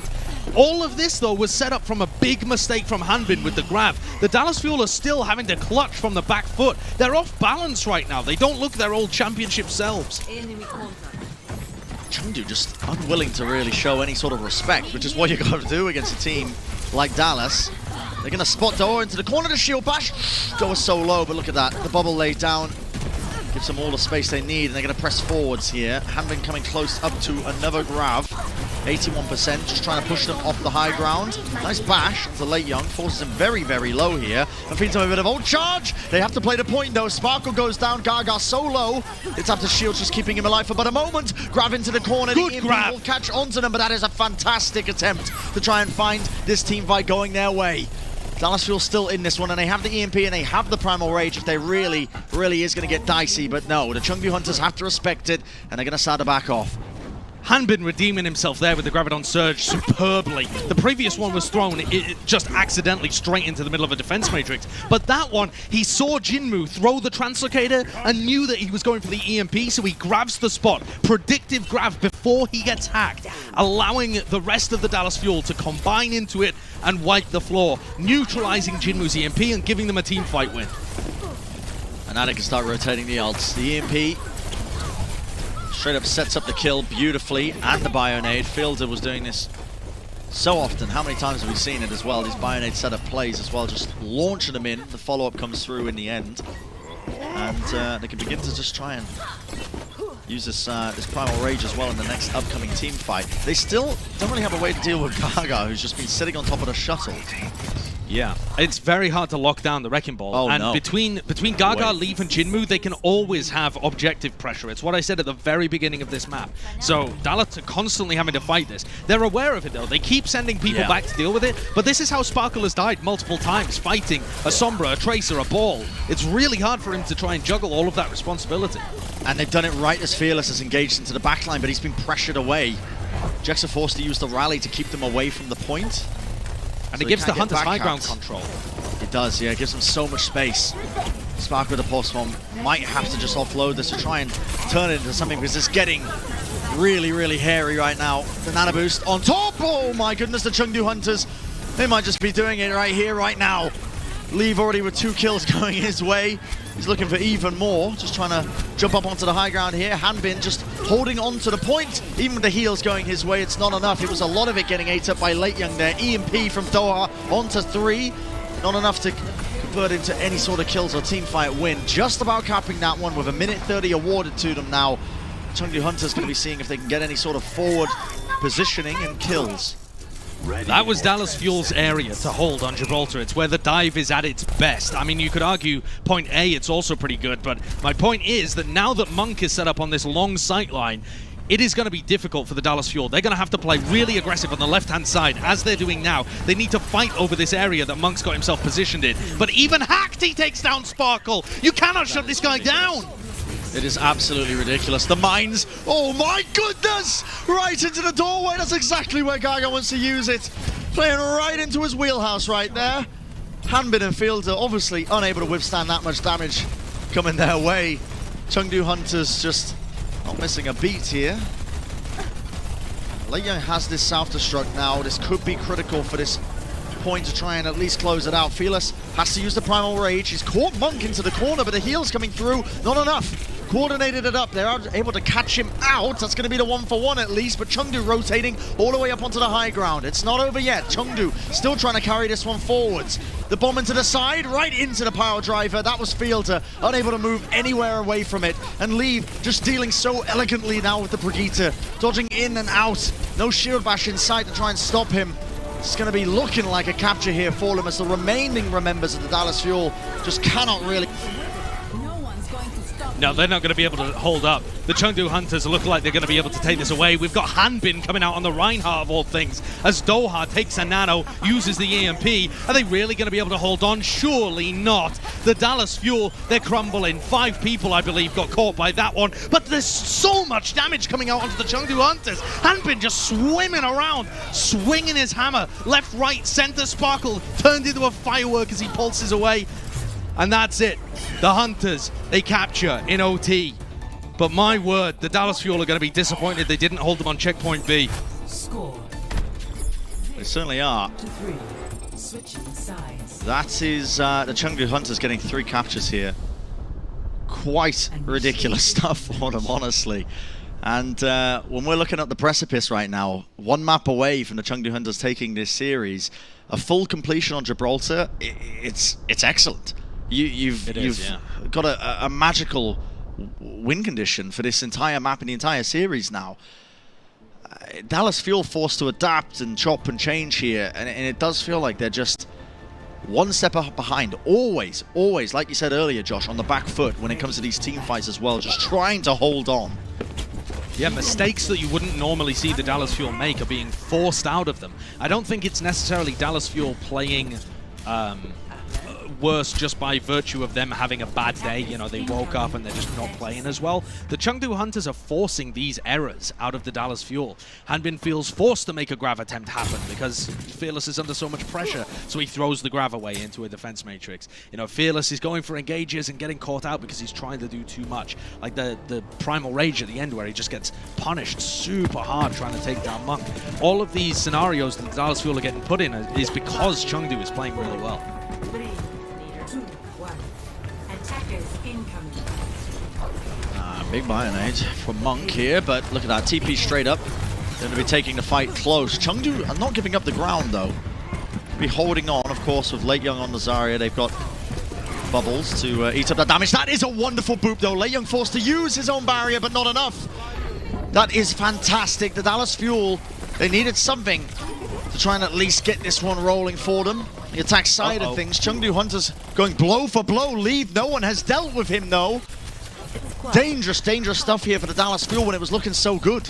All of this, though, was set up from a big mistake from Hanbin with the grab. The Dallas Fuel are still having to clutch from the back foot. They're off balance right now. They don't look their old championship selves.
Chengdu just unwilling to really show any sort of respect, which is what you got to do against a team like Dallas. They're going to spot Doa into the corner to shield bash. Doa's so low, but look at that. The bubble laid down. Gives them all the space they need, and they're going to press forwards here. Hanbin coming close up to another grab. 81%, just trying to push them off the high ground. Nice bash onto Lijiang, forces him very, very low here. And feeds him a bit of ult charge. They have to play the point though. Sparkle goes down, Gaga so low. It's up to Shield just keeping him alive for but a moment. Grab into the corner,
Good
the
grab.
will catch onto them, but that is a fantastic attempt to try and find this team fight going their way. Dallas Fuel still in this one, and they have the EMP and they have the Primal Rage if they really is going to get dicey. But no, the Chengdu Hunters have to respect it, and they're going to start to back off.
Hanbin redeeming himself there with the Graviton Surge superbly. The previous one was thrown just accidentally straight into the middle of a defense matrix. But that one, he saw Jinmu throw the Translocator and knew that he was going for the EMP, so he grabs the spot. Predictive grab before he gets hacked, allowing the rest of the Dallas Fuel to combine into it and wipe the floor, neutralizing Jinmu's EMP and giving them a team fight win.
And now they can start rotating the ults. The EMP straight up sets up the kill beautifully, and the Bionade. Fielder was doing this so often. How many times have we seen it as well? These Bionade setup plays as well, just launching them in. The follow-up comes through in the end. And they can begin to just try and use this Primal Rage as well in the next upcoming team fight. They still don't really have a way to deal with Gaga, who's just been sitting on top of the shuttle.
Yeah, it's very hard to lock down the Wrecking Ball.
Oh,
and
no.
between Gaga, Leaf, and Jinmu, they can always have objective pressure. It's what I said at the very beginning of this map. So Dallas are constantly having to fight this. They're aware of it, though. They keep sending people back to deal with it. But this is how Sparkle has died multiple times, fighting a Sombra, a Tracer, a Ball. It's really hard for him to try and juggle all of that responsibility.
And they've done it right as Fearless has engaged into the backline, but he's been pressured away. Jex are forced to use the rally to keep them away from the point.
And
So
it gives the Hunters high
backhacked.
ground control.
It does, yeah. It gives them so much space. Spark with the pulse bomb might have to just offload this to try and turn it into something, because it's getting really hairy right now. The Nano Boost on top. Oh my goodness, the Chengdu Hunters. They might just be doing it right here, right now. Leave already with 2 kills going his way. He's looking for even more, just trying to jump up onto the high ground here. Hanbin just holding on to the point. Even with the heals going his way, it's not enough. It was a lot of it getting ate up by Lijiang there. EMP from Doha onto 3. Not enough to convert into any sort of kills or team fight win. Just about capping that one with a minute 30 awarded to them now. Chengdu Hunters going to be seeing if they can get any sort of forward positioning and kills.
That was Dallas Fuel's area to hold on Gibraltar. It's where the dive is at its best. I mean, you could argue point A, it's also pretty good, but my point is that now that Monk is set up on this long sight line, it is going to be difficult for the Dallas Fuel. They're going to have to play really aggressive on the left-hand side, as they're doing now. They need to fight over this area that Monk's got himself positioned in. But even hacked, he takes down Sparkle. You cannot shut this guy down.
It is absolutely ridiculous. The mines, oh my goodness! Right into the doorway, that's exactly where Gaga wants to use it. Playing right into his wheelhouse right there. Hanbin and Fielder obviously unable to withstand that much damage coming their way. Chengdu Hunters just not missing a beat here. Lijiang has this self-destruct now. This could be critical for this point to try and at least close it out. Fearless has to use the Primal Rage. He's caught Monk into the corner, but the heal's coming through. Not enough. Coordinated it up. They're able to catch him out. That's going to be the 1-for-1 at least, but Chengdu rotating all the way up onto the high ground. It's not over yet. Chengdu still trying to carry this one forwards. The bomb into the side, right into the power driver. That was Fielder, unable to move anywhere away from it. And Leave just dealing so elegantly now with the Brigitte, dodging in and out. No shield bash in sight to try and stop him. It's going to be looking like a capture here for them as the remaining members of the Dallas Fuel just cannot really...
No, they're not going to be able to hold up. The Chengdu Hunters look like they're going to be able to take this away. We've got Hanbin coming out on the Reinhardt of all things as Doha takes a nano, uses the EMP. Are they really going to be able to hold on? Surely not. The Dallas Fuel, they're crumbling. 5 people, I believe, got caught by that one. But there's so much damage coming out onto the Chengdu Hunters. Hanbin just swimming around, swinging his hammer. Left, right, center. Sparkle turned into a firework as he pulses away. And that's it. The Hunters, they capture in OT. But my word, the Dallas Fuel are going to be disappointed they didn't hold them on checkpoint B.
Score.
They certainly are.
Switching sides.
That is the Chengdu Hunters getting 3 captures here. Quite ridiculous stuff for them, honestly. And when we're looking at the precipice right now, 1 map away from the Chengdu Hunters taking this series, a full completion on Gibraltar, it's excellent. You've got a magical win condition for this entire map and the entire series now. Dallas Fuel forced to adapt and chop and change here, and it does feel like they're just 1 step up behind. Always, like you said earlier, Josh, on the back foot when it comes to these team fights as well, just trying to hold on.
Yeah, mistakes that you wouldn't normally see the Dallas Fuel make are being forced out of them. I don't think it's necessarily Dallas Fuel playing worse just by virtue of them having a bad day. You know, they woke up and they're just not playing as well. The Chengdu Hunters are forcing these errors out of the Dallas Fuel. Hanbin feels forced to make a grab attempt happen because Fearless is under so much pressure, so he throws the grab away into a defense matrix. You know, Fearless is going for engages and getting caught out because he's trying to do too much. Like the Primal Rage at the end where he just gets punished super hard trying to take down Monk. All of these scenarios that the Dallas Fuel are getting put in is because Chengdu is playing really well.
Big Bionade from Monk here, but look at that, TP straight up. Going to be taking the fight close. Chengdu are not giving up the ground though. Be holding on, of course, with Lijiang on the Zarya. They've got bubbles to eat up that damage. That is a wonderful boop though. Lijiang forced to use his own barrier, but not enough. That is fantastic. The Dallas Fuel, they needed something to try and at least get this one rolling for them. The attack side of things, Chengdu Hunters going blow for blow. Leave, no one has dealt with him though. Dangerous stuff here for the Dallas Fuel when it was looking so good.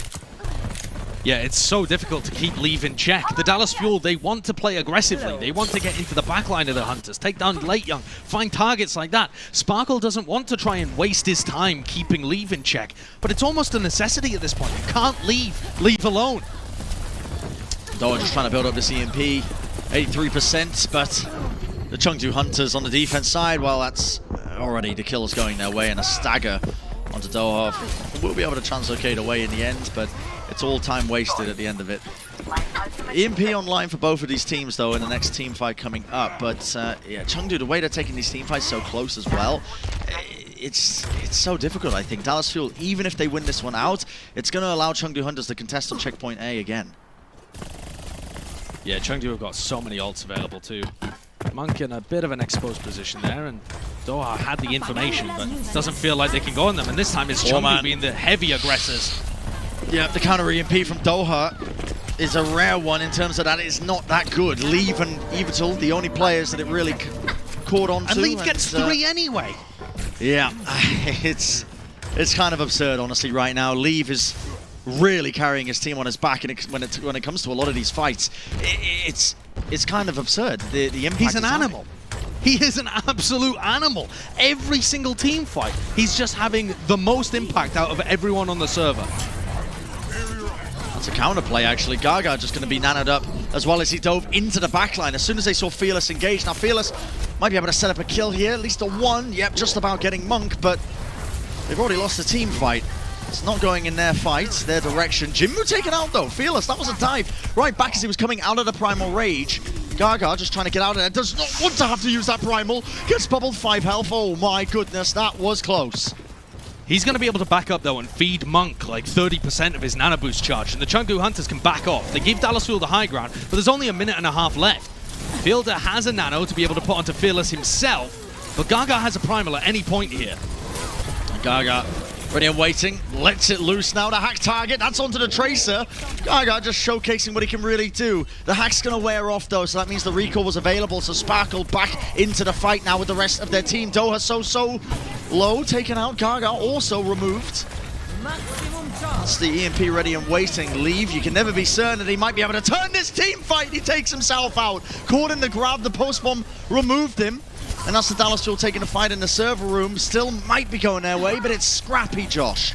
Yeah, it's so difficult to keep Leave in check. The Dallas Fuel, they want to play aggressively. They want to get into the backline of the Hunters, take down Lijiang, find targets like that. Sparkle doesn't want to try and waste his time keeping Leave in check, but it's almost a necessity at this point. You can't leave alone.
Doha just trying to build up this EMP, 83%, but the Chengdu Hunters on the defense side, well, that's already the kills going their way, and a stagger onto Doha. We'll be able to translocate away in the end, but it's all time wasted at the end of it. EMP online for both of these teams, though, in the next team fight coming up. But yeah, Chengdu, the way they're taking these team fights so close as well, it's so difficult, I think. Dallas Fuel, even if they win this one out, it's going to allow Chengdu Hunters to contest on checkpoint A again.
Yeah, Chengdu have got so many ults available too. Monk in a bit of an exposed position there, and Doha had the information, but doesn't feel like they can go on them. And this time it's Chengdu being the heavy aggressors.
Yeah, the counter EMP from Doha is a rare one in terms of that it's not that good. Leave and Evital, the only players that it really caught on to.
And Leave gets 3 anyway.
Yeah, it's kind of absurd, honestly, right now. Leave is really carrying his team on his back, and when it comes to a lot of these fights, it's kind of absurd. The impact.
He's an animal. He is an absolute animal. Every single team fight, he's just having the most impact out of everyone on the server.
That's a counterplay, actually. Gaga just going to be nanoed up as well as he dove into the backline as soon as they saw Fearless engage. Now, Fearless might be able to set up a kill here, at least a 1. Yep, just about getting Monk, but they've already lost the team fight. It's not going in their fight, their direction. Jinmu taken out, though. Fearless, that was a dive right back as he was coming out of the Primal Rage. Gaga just trying to get out of there. Does not want to have to use that Primal. Gets bubbled 5 health. Oh, my goodness, that was close.
He's going to be able to back up, though, and feed Monk like 30% of his Nano Boost charge. And the Chengdu Hunters can back off. They give Dallas Fuel the high ground, but there's only a minute and a half left. Fielder has a Nano to be able to put onto Fearless himself, but Gaga has a Primal at any point here.
Gaga ready and waiting, lets it loose now. The hack target, that's onto the Tracer. Gaga just showcasing what he can really do. The hack's going to wear off, though, so that means the recall was available. So Sparkle back into the fight now with the rest of their team. Doha so low, taken out. Gaga also removed. That's the EMP ready and waiting. Leave, you can never be certain that he might be able to turn this team fight. He takes himself out. Caught in the grab, the post-bomb removed him. And that's the Dallas Fuel taking a fight in the server room. Still might be going their way, but it's scrappy, Josh.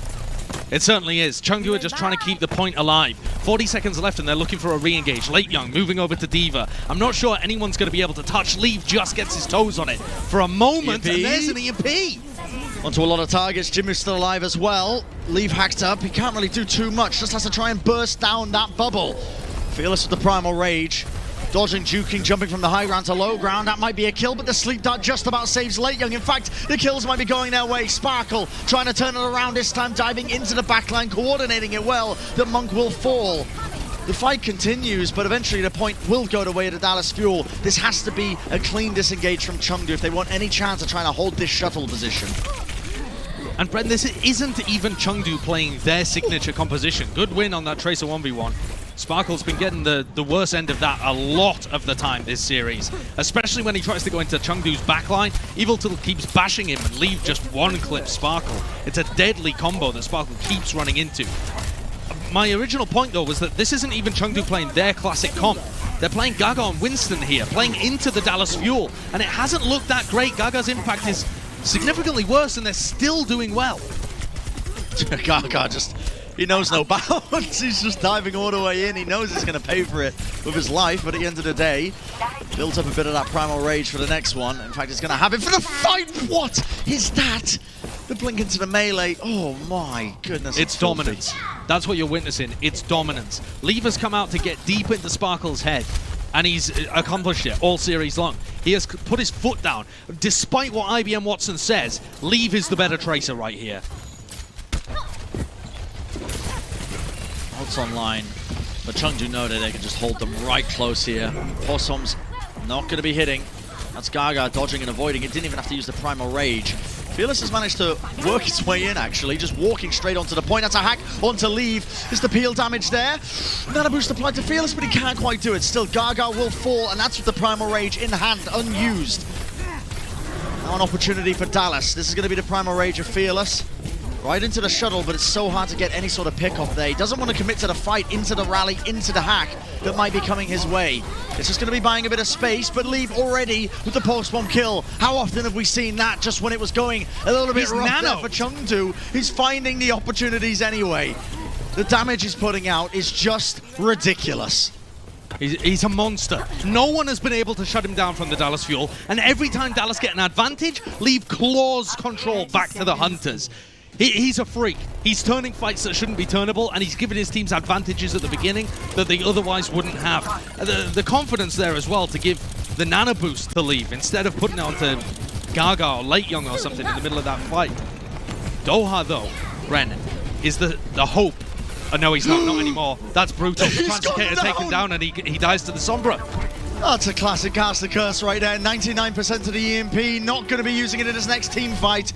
It certainly is. Chengdu are just trying to keep the point alive. 40 seconds left and they're looking for a re-engage. Lijiang moving over to D.Va. I'm not sure anyone's going to be able to touch. Leave just gets his toes on it for a moment, and there's an EMP.
Onto a lot of targets. Jimmy's still alive as well. Leave hacked up. He can't really do too much. Just has to try and burst down that bubble. Fearless with the Primal Rage. Dodging, juking, jumping from the high ground to low ground. That might be a kill, but the sleep dart just about saves Lijiang. In fact, the kills might be going their way. Sparkle trying to turn it around this time, diving into the backline, coordinating it well. The Monk will fall. The fight continues, but eventually the point will go the way of the Dallas Fuel. This has to be a clean disengage from Chengdu if they want any chance of trying to hold this shuttle position.
And Brent, this isn't even Chengdu playing their signature composition. Good win on that Tracer 1v1. Sparkle's been getting the worst end of that a lot of the time this series, especially when he tries to go into Chengdu's backline. Eviltil keeps bashing him and Leave just one-clip Sparkle. It's a deadly combo that Sparkle keeps running into. My original point, though, was that this isn't even Chengdu playing their classic comp. They're playing Gaga and Winston here, playing into the Dallas Fuel, and it hasn't looked that great. Gaga's impact is significantly worse, and they're still doing well.
Gaga just... he knows no bounds. He's just diving all the way in. He knows he's going to pay for it with his life, but at the end of the day, built up a bit of that Primal Rage for the next one. In fact, he's going to have it for the fight. What is that? The blink into the melee. Oh my goodness.
It's dominance. That's what you're witnessing. It's dominance. Leave has come out to get deep into Sparkle's head, and he's accomplished it all series long. He has put his foot down. Despite what IBM Watson says, Leave is the better Tracer right here.
Ults online, but Chengdu know that they can just hold them right close here. Possum's not going to be hitting. That's Gaga dodging and avoiding. It didn't even have to use the Primal Rage. Fearless has managed to work his way in, actually, just walking straight onto the point. That's a hack onto Leave. Is the peel damage there? Nano boost applied to Fearless, but he can't quite do it. Still, Gaga will fall, and that's with the Primal Rage in hand, unused. Now an opportunity for Dallas. This is going to be the Primal Rage of Fearless. Right into the shuttle, but it's so hard to get any sort of pick off there. He doesn't want to commit to the fight, into the rally, into the hack that might be coming his way. It's just going to be buying a bit of space, but Leave already with the post-bomb kill. How often have we seen that just when it was going a little bit rough there for Chengdu? He's finding the opportunities anyway. The damage he's putting out is just ridiculous.
He's a monster. No one has been able to shut him down from the Dallas Fuel, and every time Dallas get an advantage, Leave claws control back to the Hunters. He's a freak. He's turning fights that shouldn't be turnable, and he's giving his teams advantages at the beginning that they otherwise wouldn't have. The confidence there as well to give the Nano Boost to Leave instead of putting it onto Gaga or Lijiang or something in the middle of that fight. Doha, though, Ren, is the hope. Oh, no, he's not anymore. That's brutal. Translocator taken down, and he dies to the Sombra.
That's a classic Cast the Curse right there. 99% of the EMP, not going to be using it in his next team fight.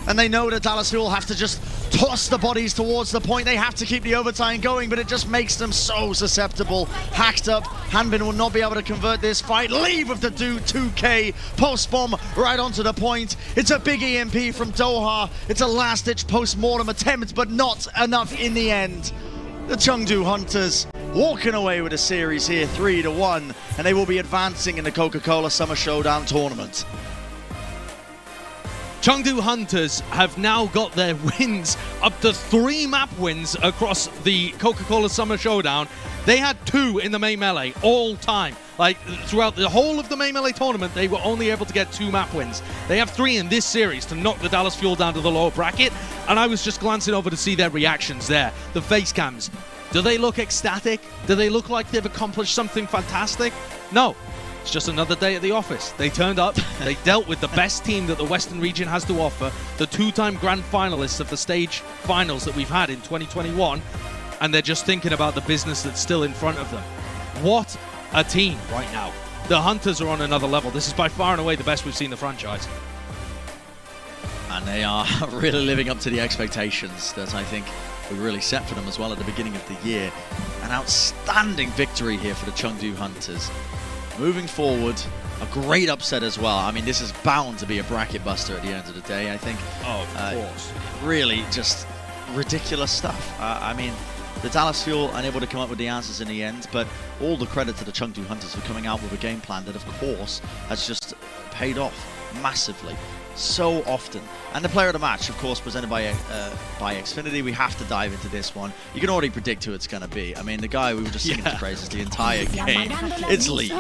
And they know that Dallas Fuel have to just toss the bodies towards the point. They have to keep the overtime going, but it just makes them so susceptible. Hacked up. Hanbin will not be able to convert this fight. Leave with the 2K. Post-bomb right onto the point. It's a big EMP from Doha. It's a last-ditch post-mortem attempt, but not enough in the end. The Chengdu Hunters walking away with a series here, 3-1, and they will be advancing in the Coca-Cola Summer Showdown Tournament.
Chengdu Hunters have now got their wins, up to 3 map wins across the Coca-Cola Summer Showdown. They had 2 in the May Melee all time. Like, throughout the whole of the May Melee tournament, they were only able to get 2 map wins. They have 3 in this series to knock the Dallas Fuel down to the lower bracket, and I was just glancing over to see their reactions there. The face cams. Do they look ecstatic? Do they look like they've accomplished something fantastic? No. It's just another day at the office. They turned up, they dealt with the best team that the Western region has to offer, the 2-time grand finalists of the stage finals that we've had in 2021, and they're just thinking about the business that's still in front of them. What a team right now. The Hunters are on another level. This is by far and away the best we've seen the franchise.
And they are really living up to the expectations that I think we really set for them as well at the beginning of the year. An outstanding victory here for the Chengdu Hunters. Moving forward, a great upset as well. I mean, this is bound to be a bracket buster at the end of the day, I think.
Oh, of course.
Really just ridiculous stuff. I mean, the Dallas Fuel unable to come up with the answers in the end, but all the credit to the Chengdu Hunters for coming out with a game plan that, of course, has just paid off massively. So often. And the player of the match, of course, presented by Xfinity. We have to dive into this one. You can already predict who it's going to be. I mean, the guy we were just singing his praises the entire game. It's Lee.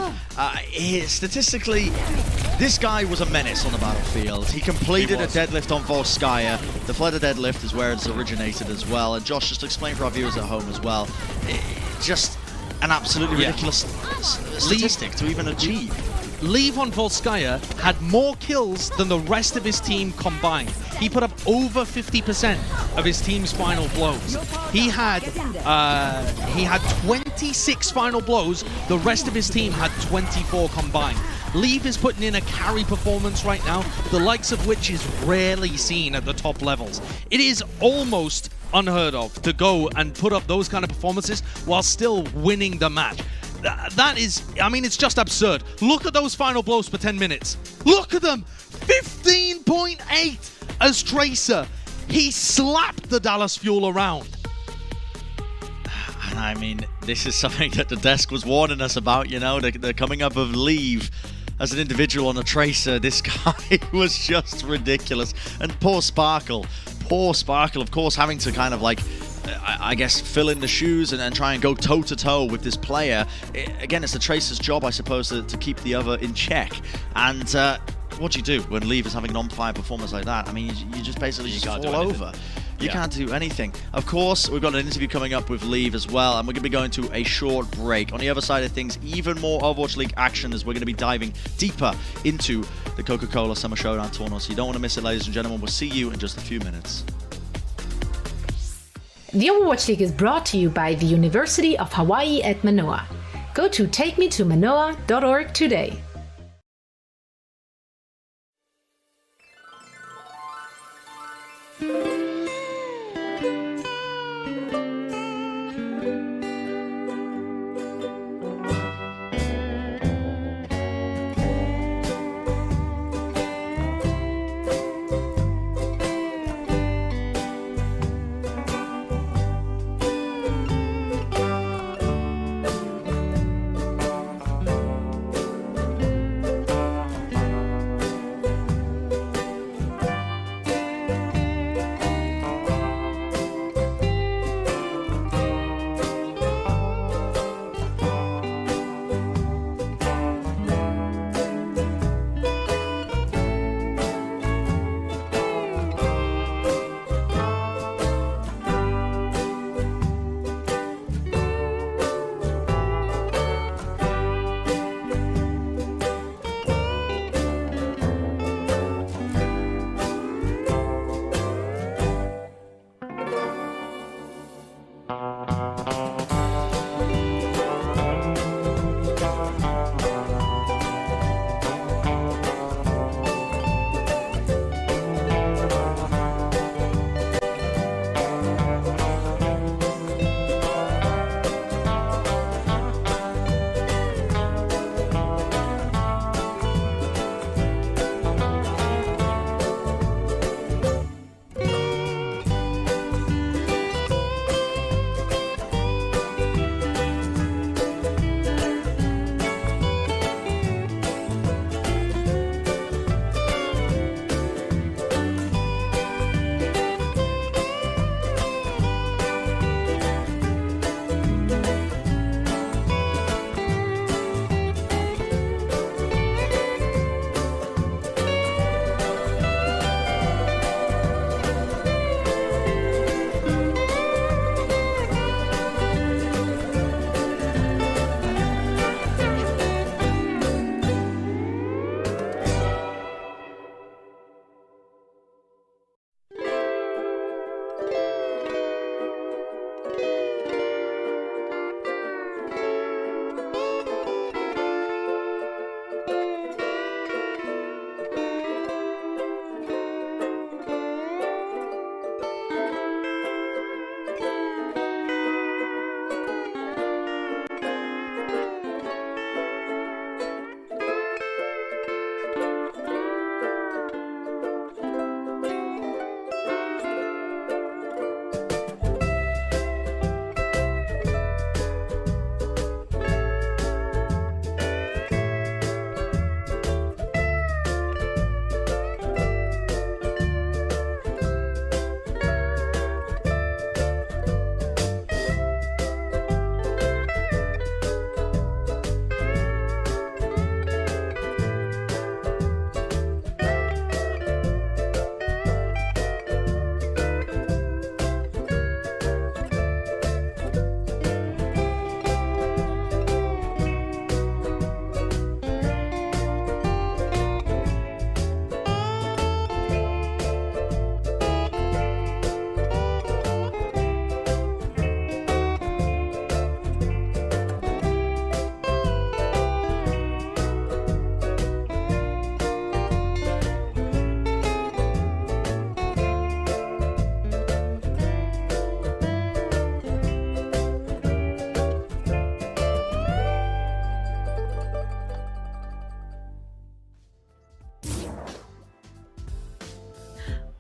Statistically, this guy was a menace on the battlefield. He completed a deadlift on Volskaya. The Fleder deadlift is where it's originated as well. And Josh, just explain for our viewers at home as well. Just an absolutely ridiculous statistic to even achieve.
Leave on Volskaya had more kills than the rest of his team combined. He put up over 50% of his team's final blows. He had 26 final blows. The rest of his team had 24 combined. Leave is putting in a carry performance right now, the likes of which is rarely seen at the top levels. It is almost unheard of to go and put up those kind of performances while still winning the match. That is, I mean, it's just absurd. Look at those final blows for 10 minutes. Look at them. 15.8 as Tracer. He slapped the Dallas Fuel around.
And I mean, this is something that the desk was warning us about, you know, the coming up of Leave as an individual on a Tracer. This guy was just ridiculous. And poor Sparkle, of course, having to kind of like, I guess, fill in the shoes and try and go toe-to-toe with this player. Again, it's the Tracer's job, I suppose, to keep the other in check. And what do you do when Leave is having an on-fire performance like that? I mean, you just basically fall over. You can't do anything. Of course, we've got an interview coming up with Leave as well, and we're going to be going to a short break. On the other side of things, even more Overwatch League action as we're going to be diving deeper into the Coca-Cola Summer Showdown Tournament. So you don't want to miss it, ladies and gentlemen. We'll see you in just a few minutes.
The Overwatch League is brought to you by the University of Hawaii at Manoa. Go to takemetomanoa.org today.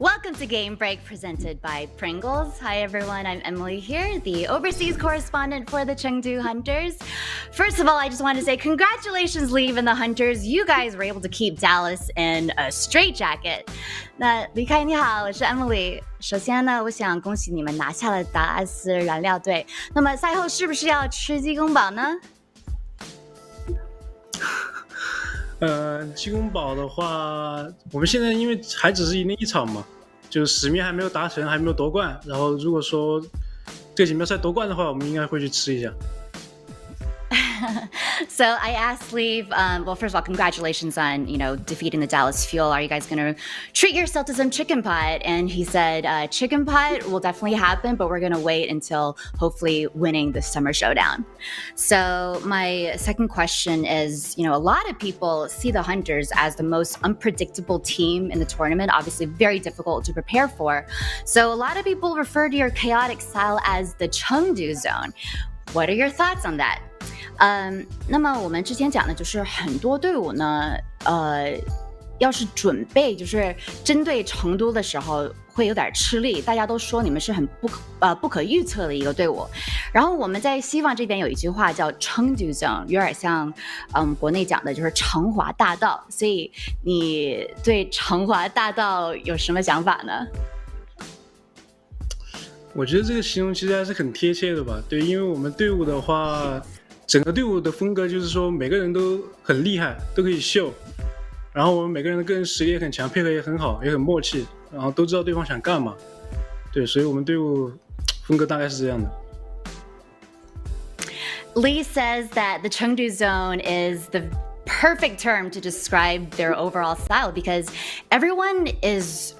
Welcome to Game Break presented by Pringles. Hi everyone, I'm Emily here, the overseas correspondent for the Chengdu Hunters. First of all, I just want to say congratulations, Liv and the Hunters. You guys were able to keep Dallas in a straitjacket. 那李凯你好，我是 Emily。首先呢，我想恭喜你们拿下了达拉斯燃料队。那么赛后是不是要吃鸡公煲呢？
鸡公煲的话，我们现在因为还只是赢了一场嘛，就使命还没有达成，还没有夺冠。然后如果说这个锦标赛夺冠的话，我们应该会去吃一下。
So I asked Liv, well, first of all, congratulations on, defeating the Dallas Fuel. Are you guys going to treat yourself to some chicken pot? And he said, chicken pot will definitely happen, but we're going to wait until hopefully winning the Summer Showdown. So my second question is, a lot of people see the Hunters as the most unpredictable team in the tournament, obviously very difficult to prepare for. So a lot of people refer to your chaotic style as the Chengdu Zone. What are your thoughts on that? 那么我们之前讲的就是很多队伍呢，要是准备就是针对成都的时候会有点吃力，大家都说你们是很不可预测的一个队伍。然后我们在西方这边有一句话叫 Chengdu Zone， 有点像国内讲的就是成华大道，所以你对成华大道有什么想法呢？
我觉得这个形容其实还是很贴切的吧。对，因为我们队伍的话，整个队伍的风格就是说每个人都很厉害，都可以秀，然后我们每个人的个人实力也很强，配合也很好，也很默契，然后都知道对方想干嘛。对，所以我们队伍风格大概是这样的。
Lee says that the Chengdu Zone is the perfect term to describe their overall style because everyone is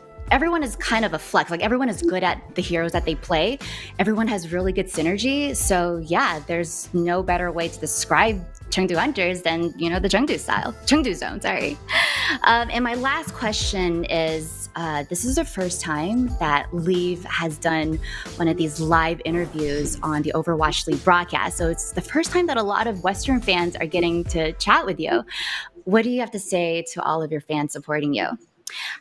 kind of a flex. Like everyone is good at the heroes that they play. Everyone has really good synergy. So yeah, there's no better way to describe Chengdu Hunters than, the Chengdu Zone, sorry. And my last question is, this is the first time that Liv has done one of these live interviews on the Overwatch League broadcast. So it's the first time that a lot of Western fans are getting to chat with you. What do you have to say to all of your fans supporting you?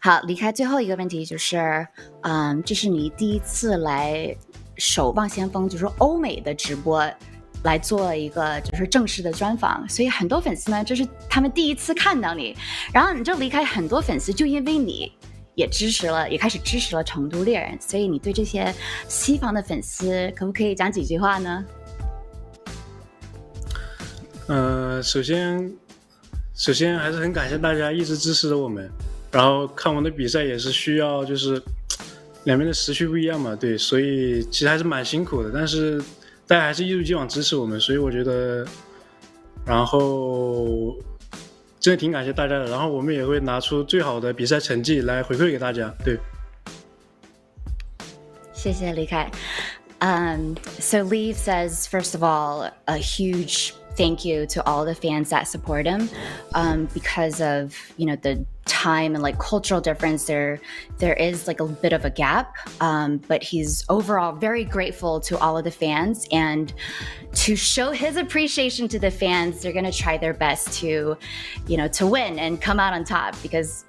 好，离开最后一个问题就是，这是你第一次来守望先锋，就是欧美的直播，来做一个就是正式的专访，所以很多粉丝呢，这是他们第一次看到你，然后你就离开很多粉丝，就因为你也开始支持了成都猎人，所以你对这些西方的粉丝可不可以讲几句话呢？
首先还是很感谢大家一直支持着我们。然后看我们的比赛也是需要，就是两边的时区不一样嘛，对，所以其实还是蛮辛苦的，但是大家还是一如既往支持我们，所以我觉得，然后真的挺感谢大家的，然后我们也会拿出最好的比赛成绩来回馈给大家，对。
谢谢李凯。So Liv says, first of all, a huge thank you to all the fans that support him, because of the time and cultural difference. There is a bit of a gap, but he's overall very grateful to all of the fans, and to show his appreciation to the fans, they're gonna try their best to to win and come out on top, because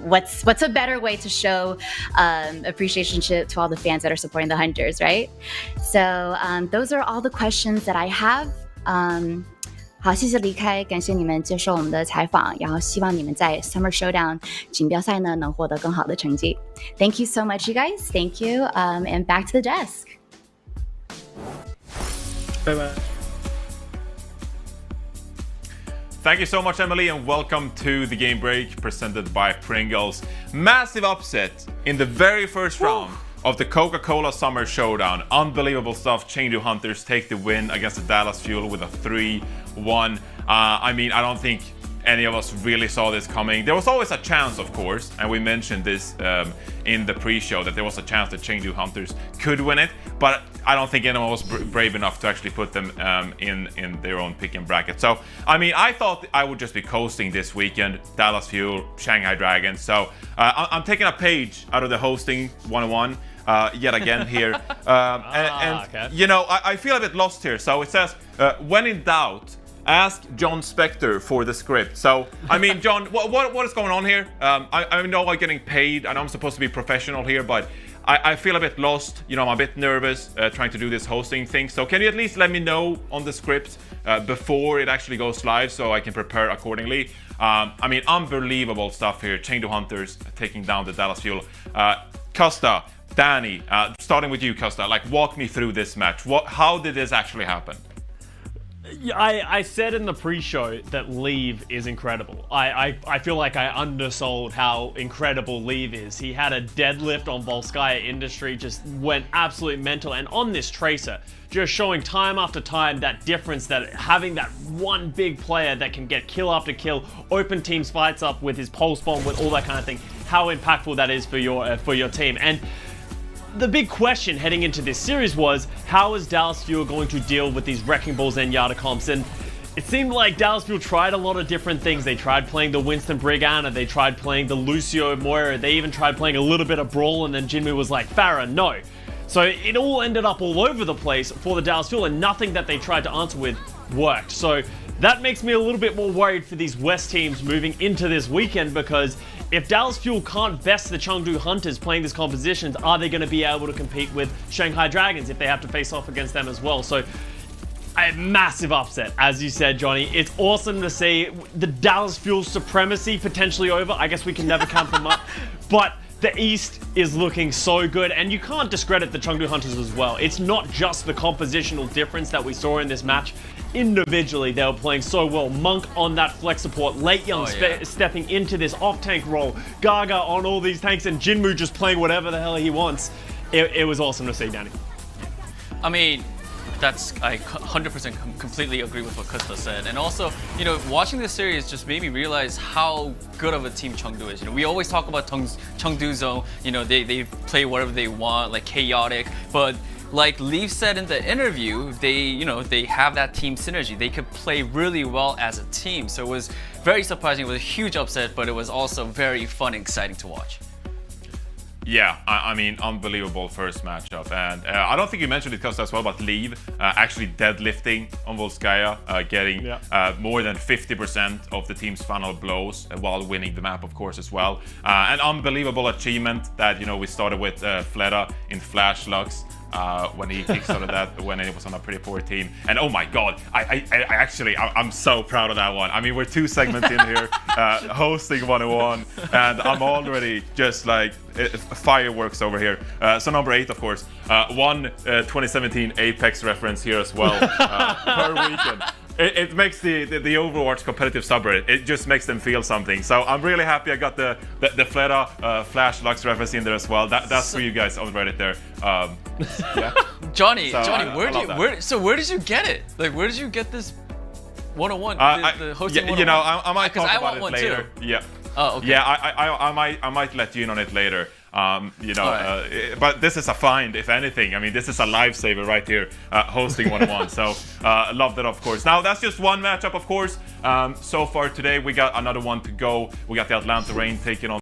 what's a better way to show appreciation to all the fans that are supporting the Hunters, right? So those are all the questions that I have. 好，谢谢离开，感谢你们接受我们的采访，然后希望你们在 Summer Showdown 锦标赛呢能获得更好的成绩。Thank you so much, you guys. Thank you, and back to the desk.
Bye bye.
Thank you so much, Emily, and welcome to the Game Break presented by Pringles. Massive upset in the very first round of the Coca-Cola Summer Showdown. Unbelievable stuff. Chengdu Hunters take the win against the Dallas Fuel with a 3-1. I don't think any of us really saw this coming. There was always a chance, of course, and we mentioned this in the pre-show, that there was a chance that Chengdu Hunters could win it, but I don't think anyone was brave enough to actually put them in their own pick and bracket. So, I thought I would just be coasting this weekend. Dallas Fuel, Shanghai Dragons. So, I'm taking a page out of the hosting 101 yet again here. Okay. I feel a bit lost here. So it says, when in doubt, ask John Spector for the script. So, I mean, John, what is going on here? I know I'm getting paid, and I'm supposed to be professional here, but I feel a bit lost. You know, I'm a bit nervous trying to do this hosting thing. So can you at least let me know on the script before it actually goes live so I can prepare accordingly? I mean, unbelievable stuff here. Chengdu Hunters taking down the Dallas Fuel. Costa, Danny, starting with you, Costa, like walk me through this match. How did this actually happen?
I said in the pre-show that Leave is incredible. I feel like I undersold how incredible Leave is. He had a deadlift on Volskaya Industries, just went absolutely mental, and on this Tracer, just showing time after time that difference, that having that one big player that can get kill after kill, open teams fights up with his pulse bomb, with all that kind of thing, how impactful that is for your team. And the big question heading into this series was, how is Dallas Fuel going to deal with these Wrecking Balls and Yada comps? And it seemed like Dallas Fuel tried a lot of different things. They tried playing the Winston Brigana, they tried playing the Lucio Moira, they even tried playing a little bit of Brawl, and then Jinmu was like, Farah, no. So it all ended up all over the place for the Dallas Fuel, and nothing that they tried to answer with worked. So that makes me a little bit more worried for these West teams moving into this weekend, because if Dallas Fuel can't best the Chengdu Hunters playing these compositions, are they going to be able to compete with Shanghai Dragons if they have to face off against them as well? So a massive upset, as you said, Johnny. It's awesome to see the Dallas Fuel supremacy potentially over. I guess we can never count them up, but the East is looking so good, and you can't discredit the Chengdu Hunters as well. It's not just the compositional difference that we saw in this match. Individually, they were playing so well. Monk on that flex support, Late Young stepping into this off-tank role, Gaga on all these tanks, and Jinmu just playing whatever the hell he wants. It was awesome to see, Danny.
I mean, I 100% completely agree with what Kusta said. And also, you know, watching this series just made me realize how good of a team Chengdu is. You know, we always talk about Chengdu Zone, you know, they play whatever they want, like chaotic, but like Leaf said in the interview, they have that team synergy. They could play really well as a team. So it was very surprising. It was a huge upset, but it was also very fun and exciting to watch.
Yeah, I mean, unbelievable first matchup. And I don't think you mentioned it, Costa, as well, but Leave actually deadlifting on Volskaya, getting more than 50% of the team's final blows while winning the map, of course, as well. An unbelievable achievement that, you know, we started with Fleta in Flash Lux. When he kickstarted that, when it was on a pretty poor team. And oh my god, I'm so proud of that one. I mean, we're 2 segments in here, hosting 101, and I'm already just like fireworks over here. So number 8, of course, one 2017 Apex reference here as well per weekend. It makes the Overwatch competitive subreddit, it just makes them feel something. So I'm really happy I got the Fleta Flash Lux reference in there as well. That's for you guys on Reddit there. Yeah.
Johnny, where did you get it? Like, where did you get this 101? The hosting 101?
You know, I might talk about it later.
Too.
Yeah.
Oh, okay.
Yeah, I might let you in on it later. You know, but this is a find, if anything. I mean, this is a lifesaver right here, hosting 101. So love that, of course. Now, that's just one matchup, of course. So far today, we got another one to go. We got the Atlanta Reign taking on